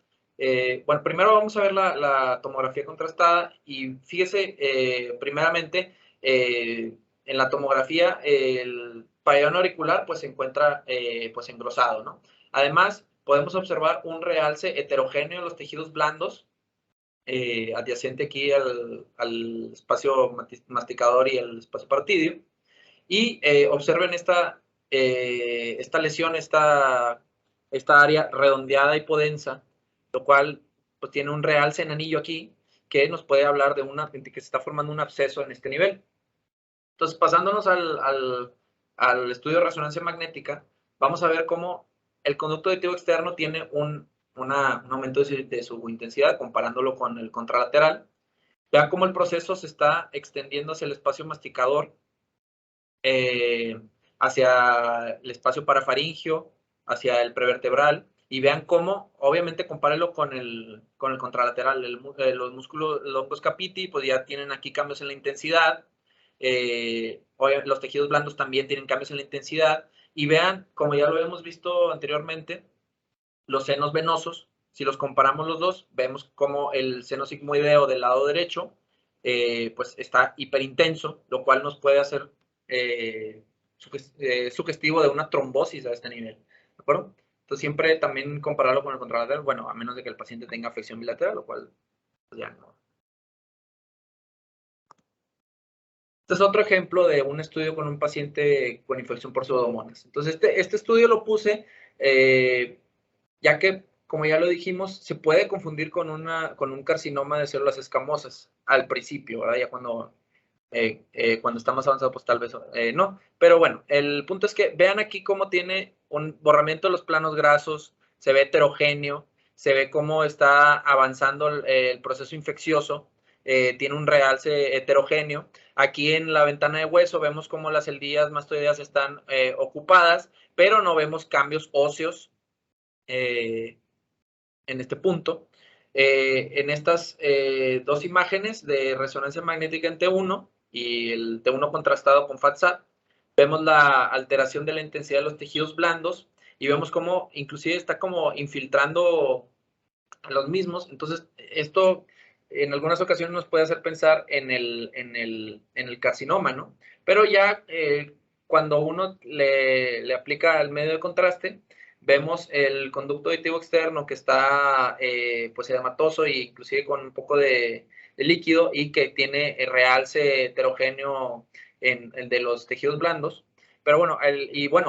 Bueno, primero vamos a ver la tomografía contrastada y fíjese, primeramente, en la tomografía el pabellón auricular pues se encuentra pues engrosado, ¿no? Además, podemos observar un realce heterogéneo en los tejidos blandos, adyacente aquí al espacio masticador y el espacio parotidio. Y observen esta lesión, esta área redondeada y podensa, lo cual pues, tiene un realce en anillo aquí, que nos puede hablar de que se está formando un absceso en este nivel. Entonces, pasándonos al estudio de resonancia magnética, vamos a ver cómo el conducto auditivo externo tiene un aumento de su intensidad, comparándolo con el contralateral. Vean cómo el proceso se está extendiendo hacia el espacio masticador, hacia el espacio parafaringio, hacia el prevertebral, y vean cómo, obviamente, compárenlo con el contralateral. Los músculos longos capiti, pues ya tienen aquí cambios en la intensidad. Los tejidos blandos también tienen cambios en la intensidad. Y vean, como ya lo hemos visto anteriormente, los senos venosos, si los comparamos los dos, vemos como el seno sigmoideo del lado derecho, pues está hiperintenso, lo cual nos puede hacer sugestivo de una trombosis a este nivel, ¿de acuerdo? Entonces siempre también compararlo con el contralateral, bueno, a menos de que el paciente tenga afección bilateral, lo cual pues ya no. Este es otro ejemplo de un estudio con un paciente con infección por pseudomonas. Entonces este estudio lo puse ya que, como ya lo dijimos, se puede confundir con un carcinoma de células escamosas al principio, ¿verdad? Ya cuando está más avanzado, pues tal vez no. Pero bueno, el punto es que vean aquí cómo tiene un borramiento de los planos grasos, se ve heterogéneo, se ve cómo está avanzando el proceso infeccioso, tiene un realce heterogéneo. Aquí en la ventana de hueso vemos cómo las celdillas mastoideas están ocupadas, pero no vemos cambios óseos en este punto. En estas dos imágenes de resonancia magnética en T1 y el T1 contrastado con FATSAT, vemos la alteración de la intensidad de los tejidos blandos y vemos cómo inclusive está como infiltrando a los mismos. Entonces, esto en algunas ocasiones nos puede hacer pensar en el carcinoma, ¿no? Pero ya cuando uno le aplica el medio de contraste, vemos el conducto auditivo externo que está pues edematoso e inclusive con un poco de líquido y que tiene el realce heterogéneo de los tejidos blandos. Pero bueno,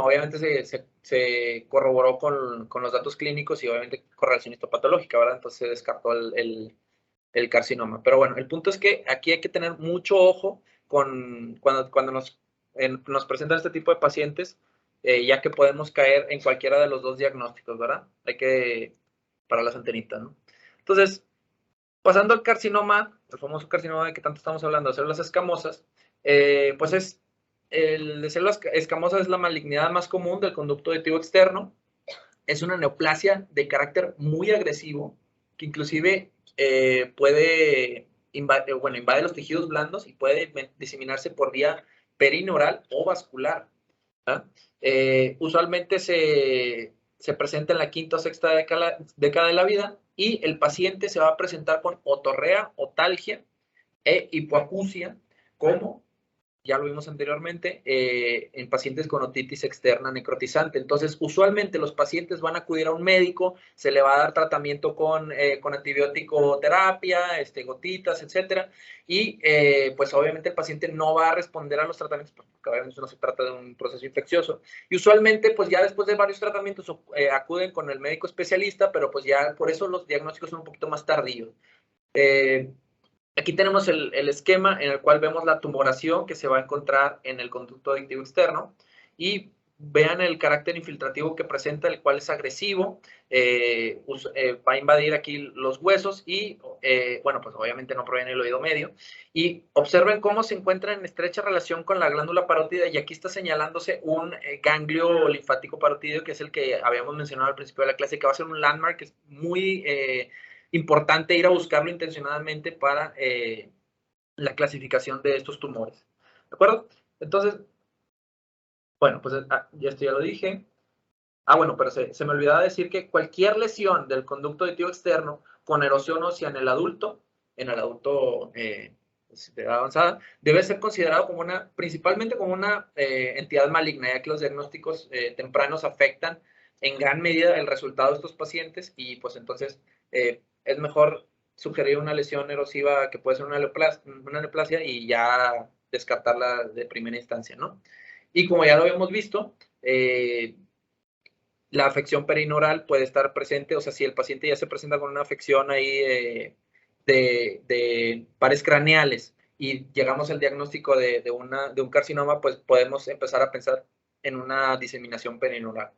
obviamente se corroboró con los datos clínicos y obviamente correlación histopatológica, ¿verdad? Entonces se descartó el carcinoma. Pero bueno, el punto es que aquí hay que tener mucho ojo cuando nos presentan este tipo de pacientes, ya que podemos caer en cualquiera de los dos diagnósticos, ¿verdad? Hay que parar las antenitas, ¿no? Entonces, pasando al carcinoma, el famoso carcinoma de que tanto estamos hablando, de células escamosas, pues el de células escamosas es la malignidad más común del conducto auditivo externo. Es una neoplasia de carácter muy agresivo, que inclusive invade los tejidos blandos y puede diseminarse por vía perineural o vascular. Usualmente se presenta en la quinta o sexta década de la vida y el paciente se va a presentar con otorrea, otalgia e hipoacusia, como ya lo vimos anteriormente, en pacientes con otitis externa necrotizante. Entonces, usualmente los pacientes van a acudir a un médico, se le va a dar tratamiento con antibiótico terapia, gotitas, etcétera, y pues obviamente el paciente no va a responder a los tratamientos porque obviamente no se trata de un proceso infeccioso. Y usualmente, pues ya después de varios tratamientos acuden con el médico especialista, pero pues ya por eso los diagnósticos son un poquito más tardíos. Aquí tenemos el esquema en el cual vemos la tumoración que se va a encontrar en el conducto auditivo externo y vean el carácter infiltrativo que presenta, el cual es agresivo, va a invadir aquí los huesos y, bueno, pues obviamente no proviene del oído medio. Y observen cómo se encuentra en estrecha relación con la glándula parótida y aquí está señalándose un ganglio linfático parótido, que es el que habíamos mencionado al principio de la clase, que va a ser un landmark que es muy importante ir a buscarlo intencionadamente para la clasificación de estos tumores. ¿De acuerdo? Entonces, bueno, pues ya esto ya lo dije. Bueno, pero se me olvidaba decir que cualquier lesión del conducto auditivo externo con erosión ósea en el adulto de edad avanzada, debe ser considerado principalmente como una entidad maligna, ya que los diagnósticos tempranos afectan en gran medida el resultado de estos pacientes y pues entonces es mejor sugerir una lesión erosiva que puede ser una neoplasia y ya descartarla de primera instancia, ¿no? Y como ya lo habíamos visto, la afección perineural puede estar presente, o sea, si el paciente ya se presenta con una afección ahí de pares craneales y llegamos al diagnóstico de un carcinoma, pues podemos empezar a pensar en una diseminación perineural.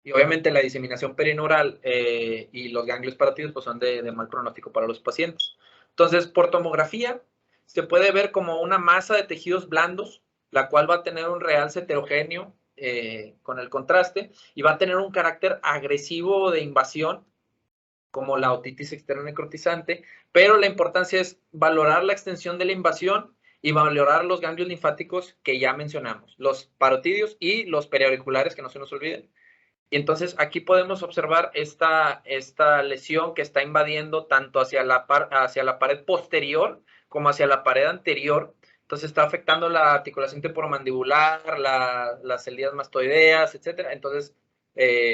Y obviamente la diseminación perineural y los ganglios parótidos pues son de mal pronóstico para los pacientes. Entonces, por tomografía, se puede ver como una masa de tejidos blandos, la cual va a tener un realce heterogéneo con el contraste y va a tener un carácter agresivo de invasión, como la otitis externa necrotizante, pero la importancia es valorar la extensión de la invasión y valorar los ganglios linfáticos que ya mencionamos, los parótidos y los periauriculares, que no se nos olviden. Y entonces aquí podemos observar esta lesión que está invadiendo tanto hacia la pared posterior como hacia la pared anterior. Entonces está afectando la articulación temporomandibular, las células mastoideas, etcétera. Entonces,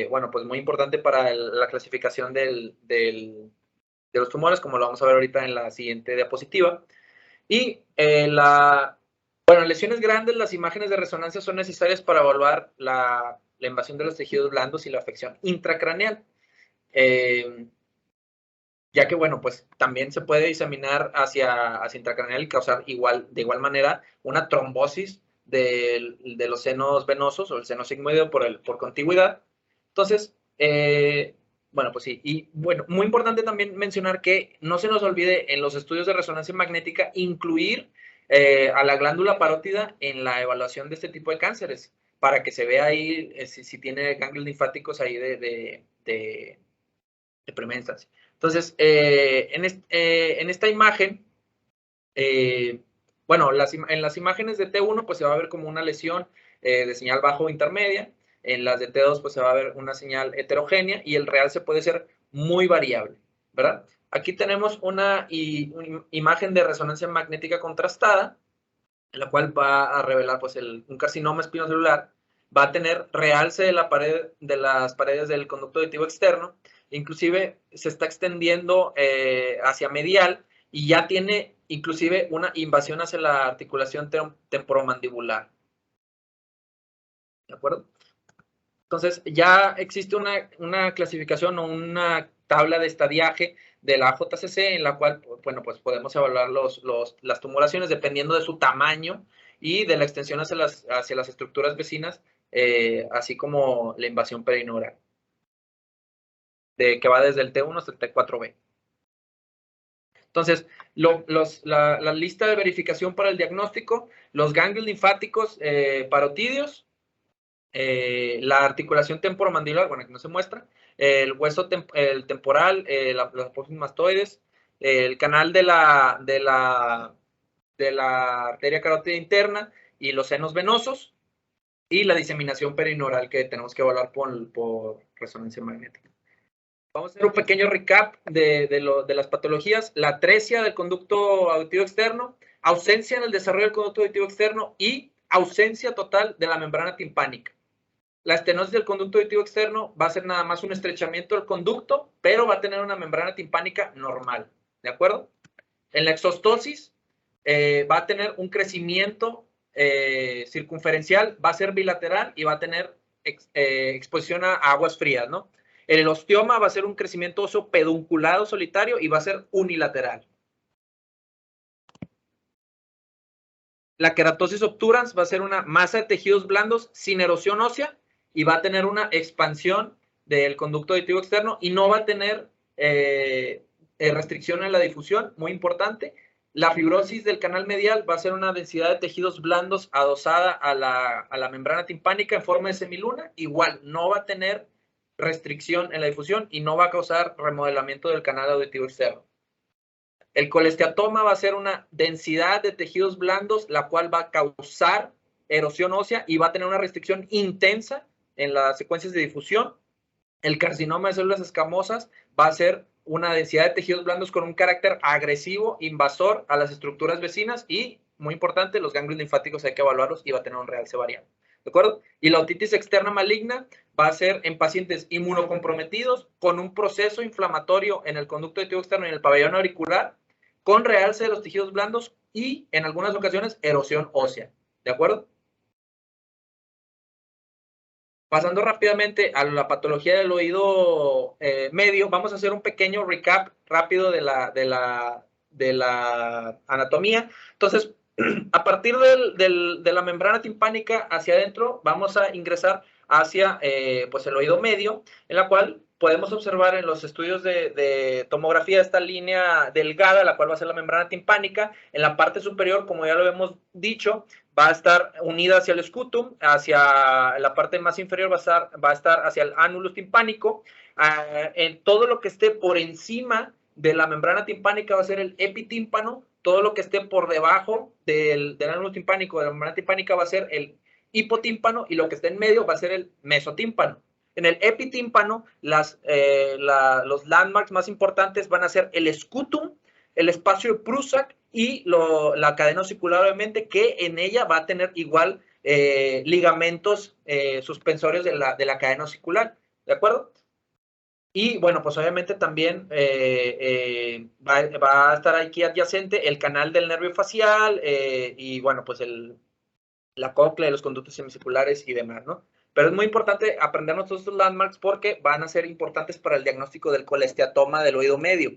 bueno, pues muy importante para la clasificación de los tumores, como lo vamos a ver ahorita en la siguiente diapositiva. Y bueno, en lesiones grandes, las imágenes de resonancia son necesarias para evaluar la invasión de los tejidos blandos y la afección intracraneal. Ya que, bueno, pues también se puede diseminar hacia intracraneal y causar de igual manera una trombosis de los senos venosos o el seno sigmoideo por contigüidad. Entonces, bueno, pues sí. Y bueno, muy importante también mencionar que no se nos olvide en los estudios de resonancia magnética incluir a la glándula parótida en la evaluación de este tipo de cánceres, para que se vea ahí si tiene ganglios linfáticos ahí de primera instancia. Entonces, en esta imagen, bueno, en las imágenes de T1 pues se va a ver como una lesión de señal bajo o intermedia. En las de T2 pues se va a ver una señal heterogénea y el realce puede ser muy variable, ¿verdad? Aquí tenemos una imagen de resonancia magnética contrastada, en la cual va a revelar pues un carcinoma espinocelular. Va a tener realce de las paredes del conducto auditivo externo, inclusive se está extendiendo hacia medial y ya tiene inclusive una invasión hacia la articulación temporomandibular. ¿De acuerdo? Entonces, ya existe una clasificación o una tabla de estadiaje de la JCC en la cual, bueno, pues podemos evaluar las tumoraciones dependiendo de su tamaño y de la extensión hacia las estructuras vecinas, así como la invasión perineural, que va desde el T1 hasta el T4B. Entonces, la lista de verificación para el diagnóstico, los ganglios linfáticos parótidos, la articulación temporomandibular, bueno, aquí no se muestra, el hueso el temporal, las apófisis mastoides, el canal de la arteria carótida interna y los senos venosos, y la diseminación perineural que tenemos que evaluar por resonancia magnética. Vamos a hacer un pequeño recap de las patologías: la atresia del conducto auditivo externo, ausencia en el desarrollo del conducto auditivo externo y ausencia total de la membrana timpánica. La estenosis del conducto auditivo externo va a ser nada más un estrechamiento del conducto, pero va a tener una membrana timpánica normal, ¿de acuerdo? En la exostosis va a tener un crecimiento circunferencial, va a ser bilateral y va a tener exposición a aguas frías, ¿no? El osteoma va a ser un crecimiento óseo pedunculado solitario y va a ser unilateral. La queratosis obturans va a ser una masa de tejidos blandos sin erosión ósea y va a tener una expansión del conducto auditivo externo y no va a tener restricción en la difusión, muy importante. La fibrosis del canal medial va a ser una densidad de tejidos blandos adosada a la membrana timpánica en forma de semiluna. Igual, no va a tener restricción en la difusión y no va a causar remodelamiento del canal auditivo externo. El colesteatoma va a ser una densidad de tejidos blandos, la cual va a causar erosión ósea y va a tener una restricción intensa en las secuencias de difusión. El carcinoma de células escamosas va a ser una densidad de tejidos blandos con un carácter agresivo, invasor a las estructuras vecinas y, muy importante, los ganglios linfáticos hay que evaluarlos y va a tener un realce variable. ¿de acuerdo? Y la otitis externa maligna va a ser en pacientes inmunocomprometidos con un proceso inflamatorio en el conducto auditivo externo y en el pabellón auricular, con realce de los tejidos blandos y, en algunas ocasiones, erosión ósea, ¿de acuerdo? Pasando rápidamente a la patología del oído medio, vamos a hacer un pequeño recap rápido de la anatomía. Entonces, a partir de la membrana timpánica hacia adentro, vamos a ingresar hacia pues el oído medio, en la cual podemos observar en los estudios de tomografía esta línea delgada, la cual va a ser la membrana timpánica. En la parte superior, como ya lo hemos dicho, va a estar unida hacia el scutum, hacia la parte más inferior va a estar hacia el annulus timpánico. En todo lo que esté por encima de la membrana timpánica va a ser el epitímpano, todo lo que esté por debajo del annulus timpánico, de la membrana timpánica, va a ser el hipotímpano, y lo que esté en medio va a ser el mesotímpano. En el epitímpano, los landmarks más importantes van a ser el scutum, el espacio de Prusak y la cadena osicular, obviamente, que en ella va a tener igual ligamentos suspensorios de la cadena osicular, ¿de acuerdo? Y bueno, pues obviamente también va a estar aquí adyacente el canal del nervio facial y bueno, pues la cóclea, los conductos semicirculares y demás, ¿no? Pero es muy importante aprendernos todos estos landmarks porque van a ser importantes para el diagnóstico del colesteatoma del oído medio.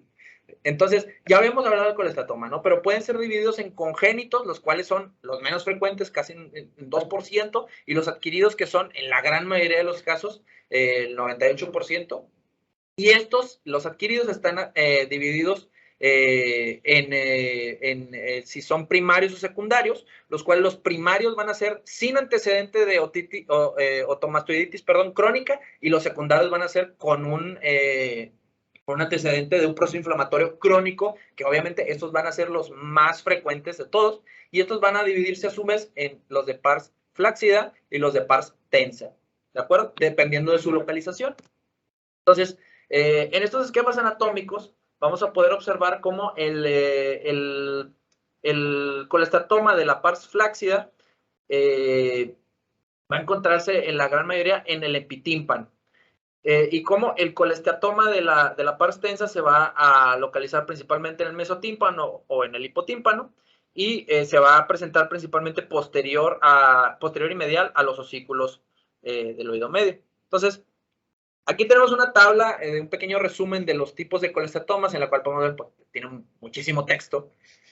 Entonces, ya habíamos hablado del colestatoma, ¿no? Pero pueden ser divididos en congénitos, los cuales son los menos frecuentes, casi en 2%, y los adquiridos, que son, en la gran mayoría de los casos, el 98%. Y estos, los adquiridos, están divididos si son primarios o secundarios, los cuales los primarios van a ser sin antecedente de otomastoiditis, crónica, y los secundarios van a ser con un antecedente de un proceso inflamatorio crónico, que obviamente estos van a ser los más frecuentes de todos, y estos van a dividirse a su vez en los de pars fláccida y los de pars tensa, ¿de acuerdo? Dependiendo de su localización. Entonces, en estos esquemas anatómicos vamos a poder observar cómo el colestatoma de la pars fláccida va a encontrarse en la gran mayoría en el epitímpano. Y cómo el colesteatoma de la pars tensa se va a localizar principalmente en el mesotímpano o en el hipotímpano, y se va a presentar principalmente posterior y medial a los osículos del oído medio. Entonces, aquí tenemos una tabla, un pequeño resumen de los tipos de colestatomas, en la cual podemos ver, pues, tiene muchísimo texto.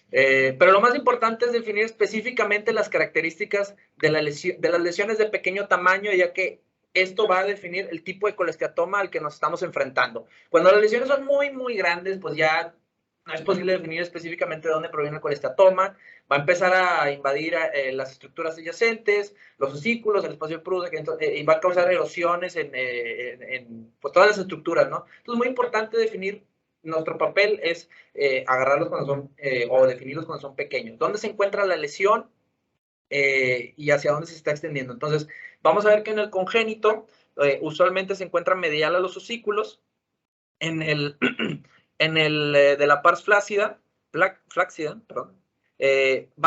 Pero lo más importante es definir específicamente las características de las lesiones de pequeño tamaño, ya que esto va a definir el tipo de colesteatoma al que nos estamos enfrentando. Cuando las lesiones son muy, muy grandes, pues ya no es posible definir específicamente de dónde proviene el colesteatoma. Va a empezar a invadir las estructuras adyacentes, los osículos, el espacio de Prusak, y va a causar erosiones en pues, todas las estructuras, ¿no? Entonces, es muy importante definir. Nuestro papel es agarrarlos cuando son, o definirlos cuando son pequeños. ¿Dónde se encuentra la lesión y hacia dónde se está extendiendo? Entonces, vamos a ver que en el congénito usualmente se encuentra medial a los osículos. En el de la pars fláccida, va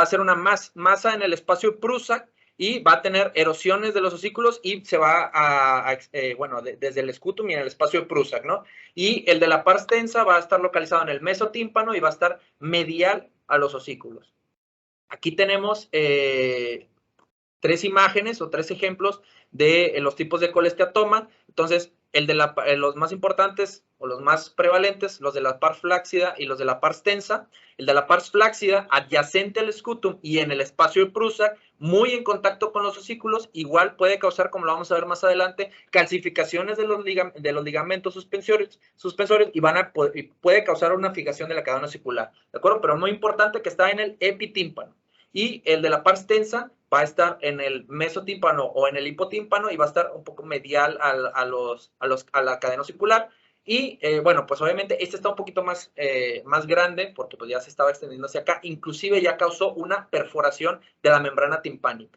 a ser una masa en el espacio Prusak, y va a tener erosiones de los osículos, y se va desde el scutum y en el espacio de Prusak, ¿no? Y el de la pars tensa va a estar localizado en el mesotímpano y va a estar medial a los osículos. Aquí tenemos 3 imágenes o 3 ejemplos de los tipos de colesteatoma. Entonces, los más importantes o los más prevalentes, los de la pars fláccida y los de la pars tensa. El de la pars fláccida, adyacente al scutum y en el espacio de Prusak, muy en contacto con los osículos, igual puede causar, como lo vamos a ver más adelante, calcificaciones de los ligamentos suspensorios, y puede causar una fijación de la cadena osicular, ¿de acuerdo? Pero muy importante que está en el epitímpano. Y el de la pars tensa va a estar en el mesotímpano o en el hipotímpano, y va a estar un poco medial a la cadena osicular. Y bueno, pues obviamente este está un poquito más grande, porque pues ya se estaba extendiendo hacia acá, inclusive ya causó una perforación de la membrana timpánica.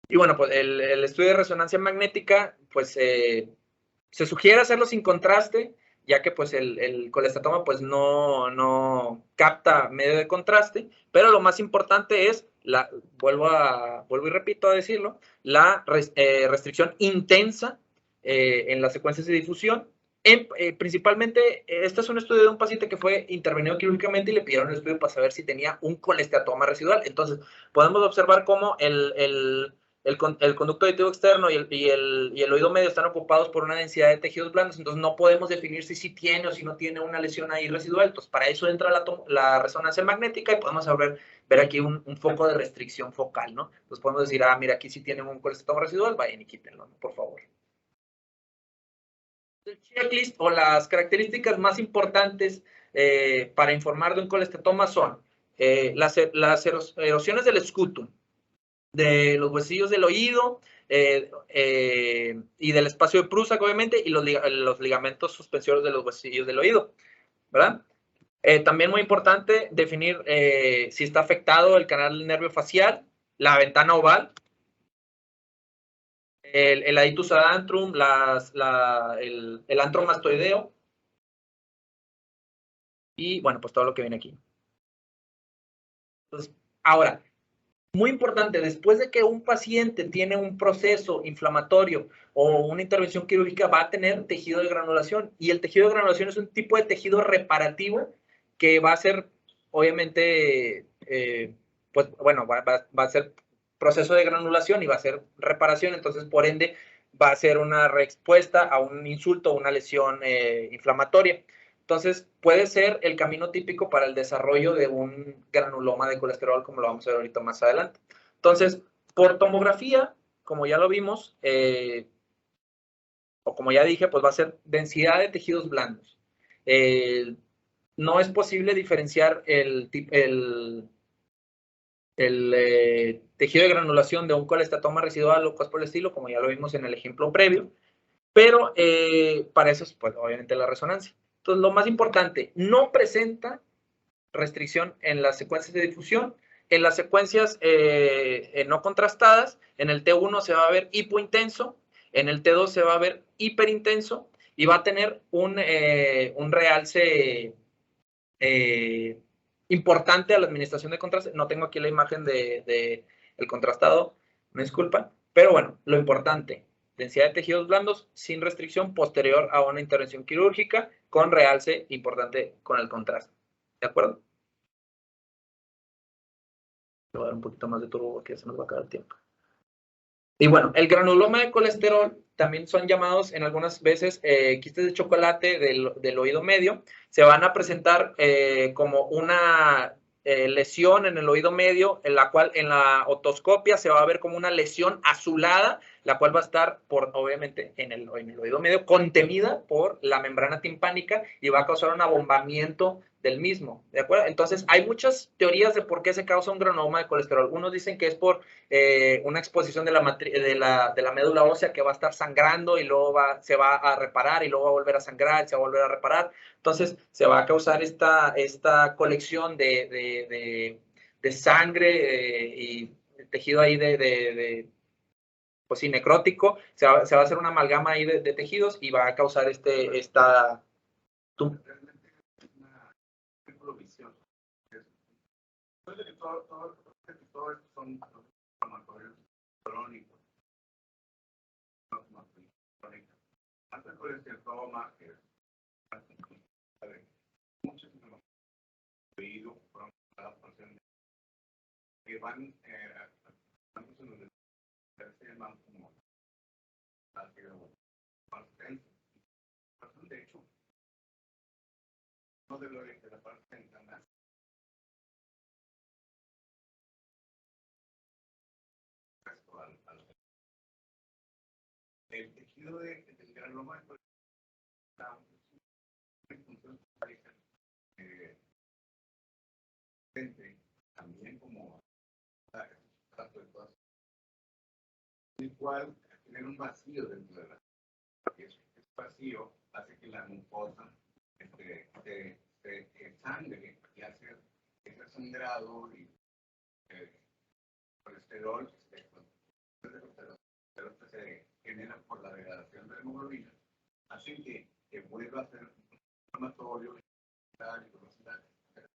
Y bueno, pues el estudio de resonancia magnética, pues se sugiere hacerlo sin contraste, ya que pues el colestatoma pues no capta medio de contraste, pero lo más importante es vuelvo y repito a decirlo, la restricción intensa en las secuencias de difusión. Principalmente, este es un estudio de un paciente que fue intervenido quirúrgicamente y le pidieron el estudio para saber si tenía un colesteatoma residual. Entonces, podemos observar cómo el conducto auditivo externo y el oído medio están ocupados por una densidad de tejidos blandos, entonces no podemos definir si sí tiene o si no tiene una lesión ahí residual. Entonces, para eso entra la resonancia magnética y podemos ver aquí un foco de restricción focal, ¿no? Entonces podemos decir, mira, aquí sí tiene un colesteatoma residual, vayan y quítenlo, ¿no? Por favor. El checklist o las características más importantes para informar de un colesteatoma son las erosiones del escutum, de los huesillos del oído y del espacio de Prusak, obviamente, y los ligamentos suspensorios de los huesillos del oído, ¿verdad? También muy importante definir si está afectado el canal del nervio facial, la ventana oval, el aditus ad antrum, el antro mastoideo y, bueno, pues todo lo que viene aquí. Entonces, ahora, muy importante, después de que un paciente tiene un proceso inflamatorio o una intervención quirúrgica, va a tener tejido de granulación. Y el tejido de granulación es un tipo de tejido reparativo que va a ser, obviamente, pues bueno, va a ser proceso de granulación y va a ser reparación. Entonces, por ende, va a ser una reexpuesta a un insulto o una lesión inflamatoria. Entonces, puede ser el camino típico para el desarrollo de un granuloma de colesterol, como lo vamos a ver ahorita más adelante. Entonces, por tomografía, como ya lo vimos, o como ya dije, pues va a ser densidad de tejidos blandos. No es posible diferenciar el tejido de granulación de un colestatoma residual o cosas por el estilo, como ya lo vimos en el ejemplo previo, pero para eso es, pues, obviamente la resonancia. Entonces, lo más importante, no presenta restricción en las secuencias de difusión. En las secuencias no contrastadas, en el T1 se va a ver hipointenso, en el T2 se va a ver hiperintenso y va a tener un realce importante a la administración de contraste. No tengo aquí la imagen del contrastado, me disculpan, pero bueno, lo importante, densidad de tejidos blandos sin restricción posterior a una intervención quirúrgica con realce importante con el contraste. ¿De acuerdo? Le voy a dar un poquito más de turbo porque ya se nos va a acabar el tiempo. Y bueno, el granuloma de colesterol también son llamados en algunas veces quistes de chocolate del oído medio. Se van a presentar como una lesión en el oído medio, en la cual en la otoscopia se va a ver como una lesión azulada, la cual va a estar, obviamente, en el oído medio, contenida por la membrana timpánica y va a causar un abombamiento del mismo, ¿de acuerdo? Entonces, hay muchas teorías de por qué se causa un granuloma de colesterol. Unos dicen que es por una exposición de la médula ósea que va a estar sangrando y luego se va a reparar y luego va a volver a sangrar y se va a volver a reparar. Entonces, se va a causar esta colección de sangre y tejido ahí pues sí, necrótico. Se va a hacer una amalgama ahí de tejidos y va a causar esta... Todo esto son inflamatorios crónicos. Hasta el colesterol, que es muchos oídos que van se llaman como de hecho, no de lo de la parte interna. El tejido del granuloma está en función también como el cual tener un vacío dentro de la ese vacío hace que la mucosa se sangre y hace ese sangrado y colesterol que se genera por la degradación de la hemoglobina, hacen que vuelva a ser inflamatorio y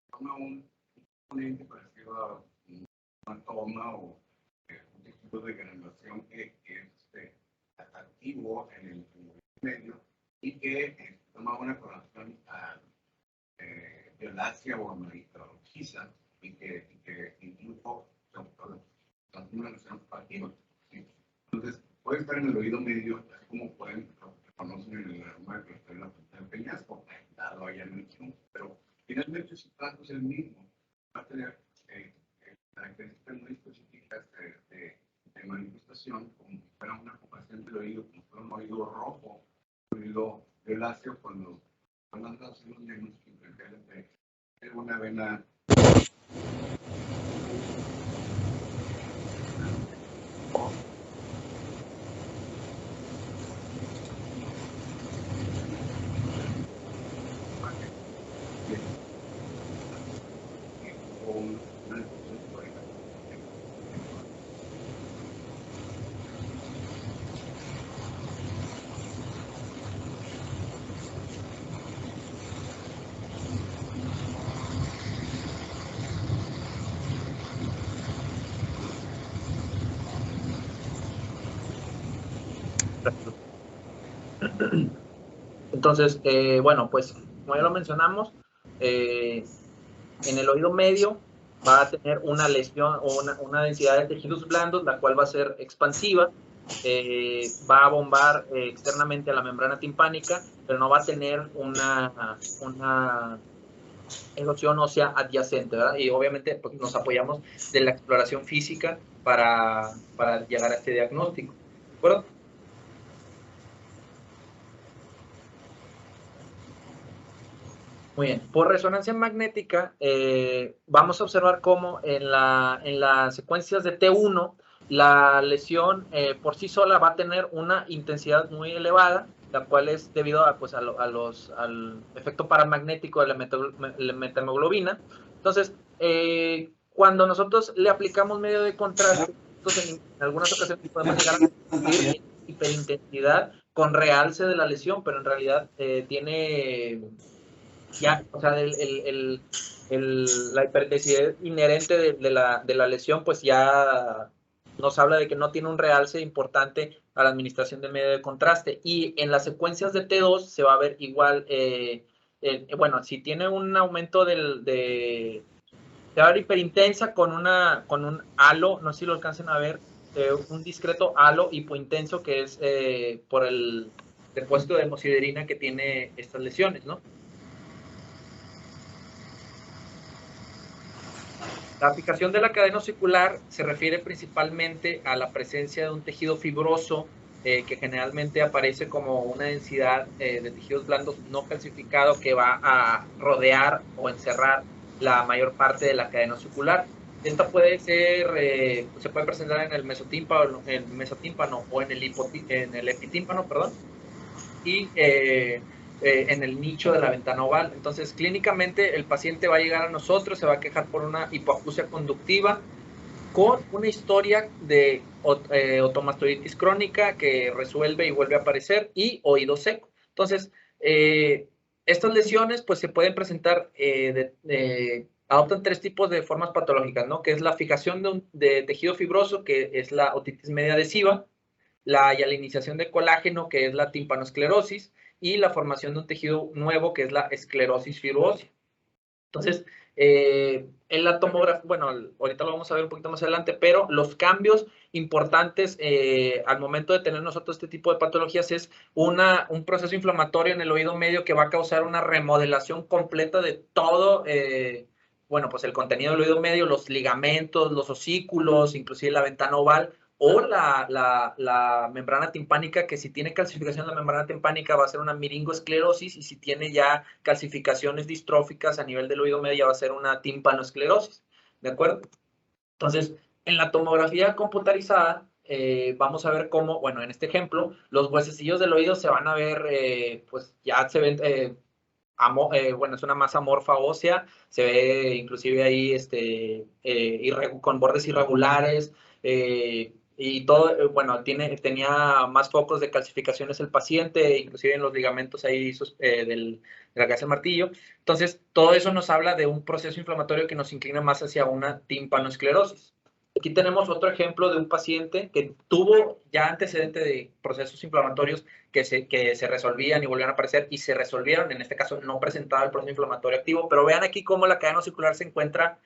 toma un componente parecido a hematoma o un tejido de granulación que es activo en el medio y que toma una coloración violácea o rojiza y que incluso son una lesión activa. ¿Sí? Entonces, puede estar en el oído medio, así como pueden reconocen en el aroma que está en la punta del peñasco, dado allá en el tronco, pero finalmente su trato es el mismo. Va a tener características muy específicas de manifestación, como si fuera una ocupación del oído, como si fuera un oído rojo, un oído violáceo, cuando anda haciendo un diagnóstico diferencial de una vena. Entonces, bueno, pues como ya lo mencionamos, en el oído medio va a tener una lesión o una densidad de tejidos blandos, la cual va a ser expansiva, va a bombar externamente a la membrana timpánica, pero no va a tener una erosión ósea adyacente, ¿verdad? Y obviamente pues, nos apoyamos de la exploración física para llegar a este diagnóstico, ¿de acuerdo? Muy bien, por resonancia magnética vamos a observar cómo en las secuencias de T1 la lesión por sí sola va a tener una intensidad muy elevada, la cual es debido a, pues, al efecto paramagnético de la metahemoglobina. Entonces, cuando nosotros le aplicamos medio de contraste, entonces en algunas ocasiones podemos llegar a sentir hiperintensidad con realce de la lesión, pero en realidad tiene ya, o sea, la hiperintensidad inherente de la lesión, pues ya nos habla de que no tiene un realce importante a la administración de medio de contraste. Y en las secuencias de T2 se va a ver igual, bueno, si tiene un aumento se va a ver hiperintensa con un halo, no sé si lo alcancen a ver, un discreto halo hipointenso que es por el depósito de hemosiderina que tiene estas lesiones, ¿no? La aplicación de la cadena osicular se refiere principalmente a la presencia de un tejido fibroso que generalmente aparece como una densidad de tejidos blandos no calcificado que va a rodear o encerrar la mayor parte de la cadena osicular. Esta puede ser, se puede presentar en el mesotímpano o en el epitímpano, perdón, y en el nicho de la ventana oval. Entonces, clínicamente, el paciente va a llegar a nosotros, se va a quejar por una hipoacusia conductiva con una historia de otomastoiditis crónica que resuelve y vuelve a aparecer y oído seco. Entonces, estas lesiones pues se pueden presentar, adoptan tres tipos de formas patológicas, ¿no? Que es la fijación de tejido fibroso, que es la otitis media adhesiva, la hialinización de colágeno, que es la timpanosclerosis, y la formación de un tejido nuevo, que es la esclerosis fibrosa. Entonces, en la tomografía, bueno, ahorita lo vamos a ver un poquito más adelante, pero los cambios importantes al momento de tener nosotros este tipo de patologías es un proceso inflamatorio en el oído medio que va a causar una remodelación completa de todo, bueno, pues el contenido del oído medio, los ligamentos, los osículos, inclusive la ventana oval, o la membrana timpánica, que si tiene calcificación la membrana timpánica va a ser una miringoesclerosis, y si tiene ya calcificaciones distróficas a nivel del oído medio va a ser una timpanoesclerosis, ¿de acuerdo? Entonces, en la tomografía computarizada vamos a ver cómo, bueno, en este ejemplo, los huesecillos del oído se van a ver, pues ya se ven, bueno, es una masa amorfa ósea, se ve inclusive ahí con bordes irregulares, y todo, bueno, tenía más focos de calcificaciones el paciente, inclusive en los ligamentos ahí de la cabeza del martillo. Entonces, todo eso nos habla de un proceso inflamatorio que nos inclina más hacia una timpanoesclerosis. Aquí tenemos otro ejemplo de un paciente que tuvo ya antecedente de procesos inflamatorios que se resolvían y volvían a aparecer y se resolvieron. En este caso no presentaba el proceso inflamatorio activo, pero vean aquí cómo la cadena osicular se encuentra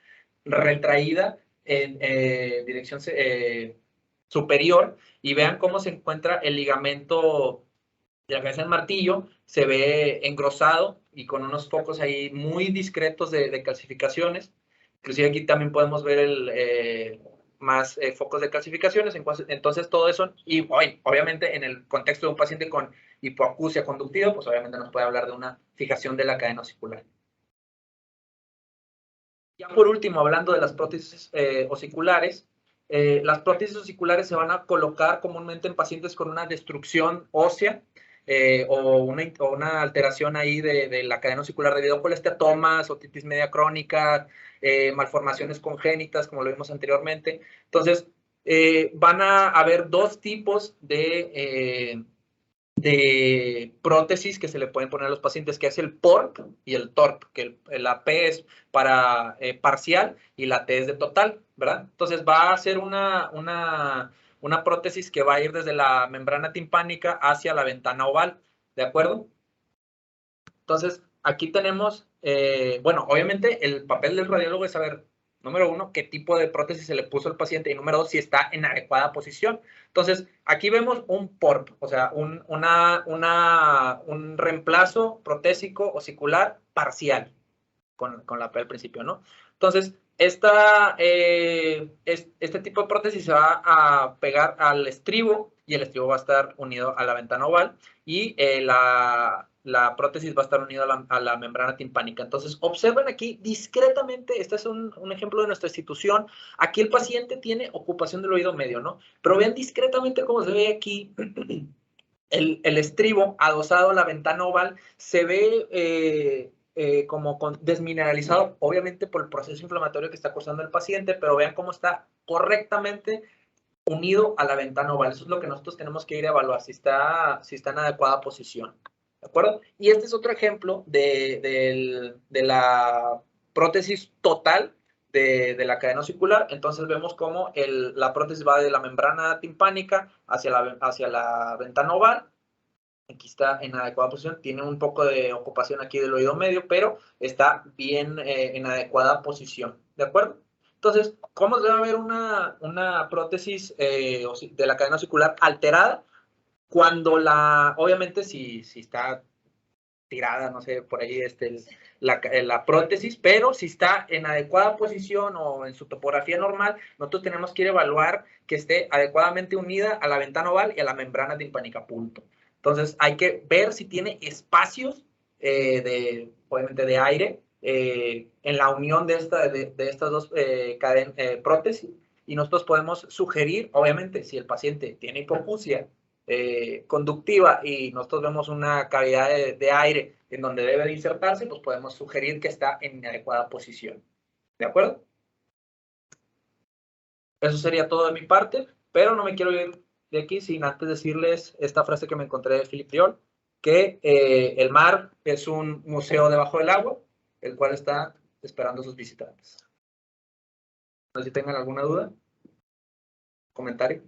retraída en dirección superior y vean cómo se encuentra el ligamento de la cabeza del martillo, se ve engrosado y con unos focos ahí muy discretos de calcificaciones. Inclusive aquí también podemos ver más focos de calcificaciones. Entonces todo eso, y obviamente en el contexto de un paciente con hipoacusia conductiva, pues obviamente nos puede hablar de una fijación de la cadena osicular. Ya por último, hablando de las prótesis osiculares, las prótesis osiculares se van a colocar comúnmente en pacientes con una destrucción ósea o una alteración ahí de la cadena osicular debido a colesteatomas, otitis media crónica, malformaciones congénitas, como lo vimos anteriormente. Entonces, van a haber dos tipos de prótesis que se le pueden poner a los pacientes, que es el PORP y el TORP, que la P es para parcial y la T es de total, ¿verdad? Entonces va a ser una prótesis que va a ir desde la membrana timpánica hacia la ventana oval, ¿de acuerdo? Entonces, aquí tenemos, bueno, obviamente el papel del radiólogo es saber, número uno, qué tipo de prótesis se le puso al paciente y número dos, si está en adecuada posición. Entonces, aquí vemos un PORP, o sea, un reemplazo protésico osicular parcial, con la P al principio, ¿no? Entonces, este tipo de prótesis se va a pegar al estribo y el estribo va a estar unido a la ventana oval y la prótesis va a estar unida a la membrana timpánica. Entonces, observen aquí discretamente, este es un ejemplo de nuestra institución. Aquí el paciente tiene ocupación del oído medio, ¿no? Pero vean discretamente cómo se ve aquí el estribo adosado a la ventana oval, se ve como desmineralizado, obviamente por el proceso inflamatorio que está cursando el paciente, pero vean cómo está correctamente unido a la ventana oval. Eso es lo que nosotros tenemos que ir a evaluar, si está en adecuada posición. ¿De acuerdo? Y este es otro ejemplo de la prótesis total de la cadena osicular. Entonces vemos cómo la prótesis va de la membrana timpánica hacia la ventana oval. Aquí está en adecuada posición, tiene un poco de ocupación aquí del oído medio, pero está bien en adecuada posición, ¿de acuerdo? Entonces, ¿cómo debe haber una prótesis de la cadena osicular alterada? Cuando obviamente si está tirada, no sé, por ahí la prótesis, pero si está en adecuada posición o en su topografía normal, nosotros tenemos que ir a evaluar que esté adecuadamente unida a la ventana oval y a la membrana timpánica, punto. Entonces, hay que ver si tiene espacios obviamente de aire en la unión de estas dos prótesis, y nosotros podemos sugerir, obviamente, si el paciente tiene hipoacusia conductiva y nosotros vemos una cavidad de aire en donde debe de insertarse, pues podemos sugerir que está en adecuada posición. ¿De acuerdo? Eso sería todo de mi parte, pero no me quiero ir de aquí sin antes decirles esta frase que me encontré de Philippe Diol, que el mar es un museo debajo del agua, el cual está esperando a sus visitantes. No sé si tengan alguna duda, comentario.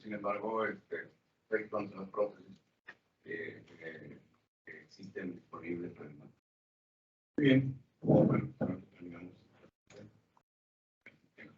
Sin embargo, respecto a las prótesis que existen disponibles. Muy bien. Bueno,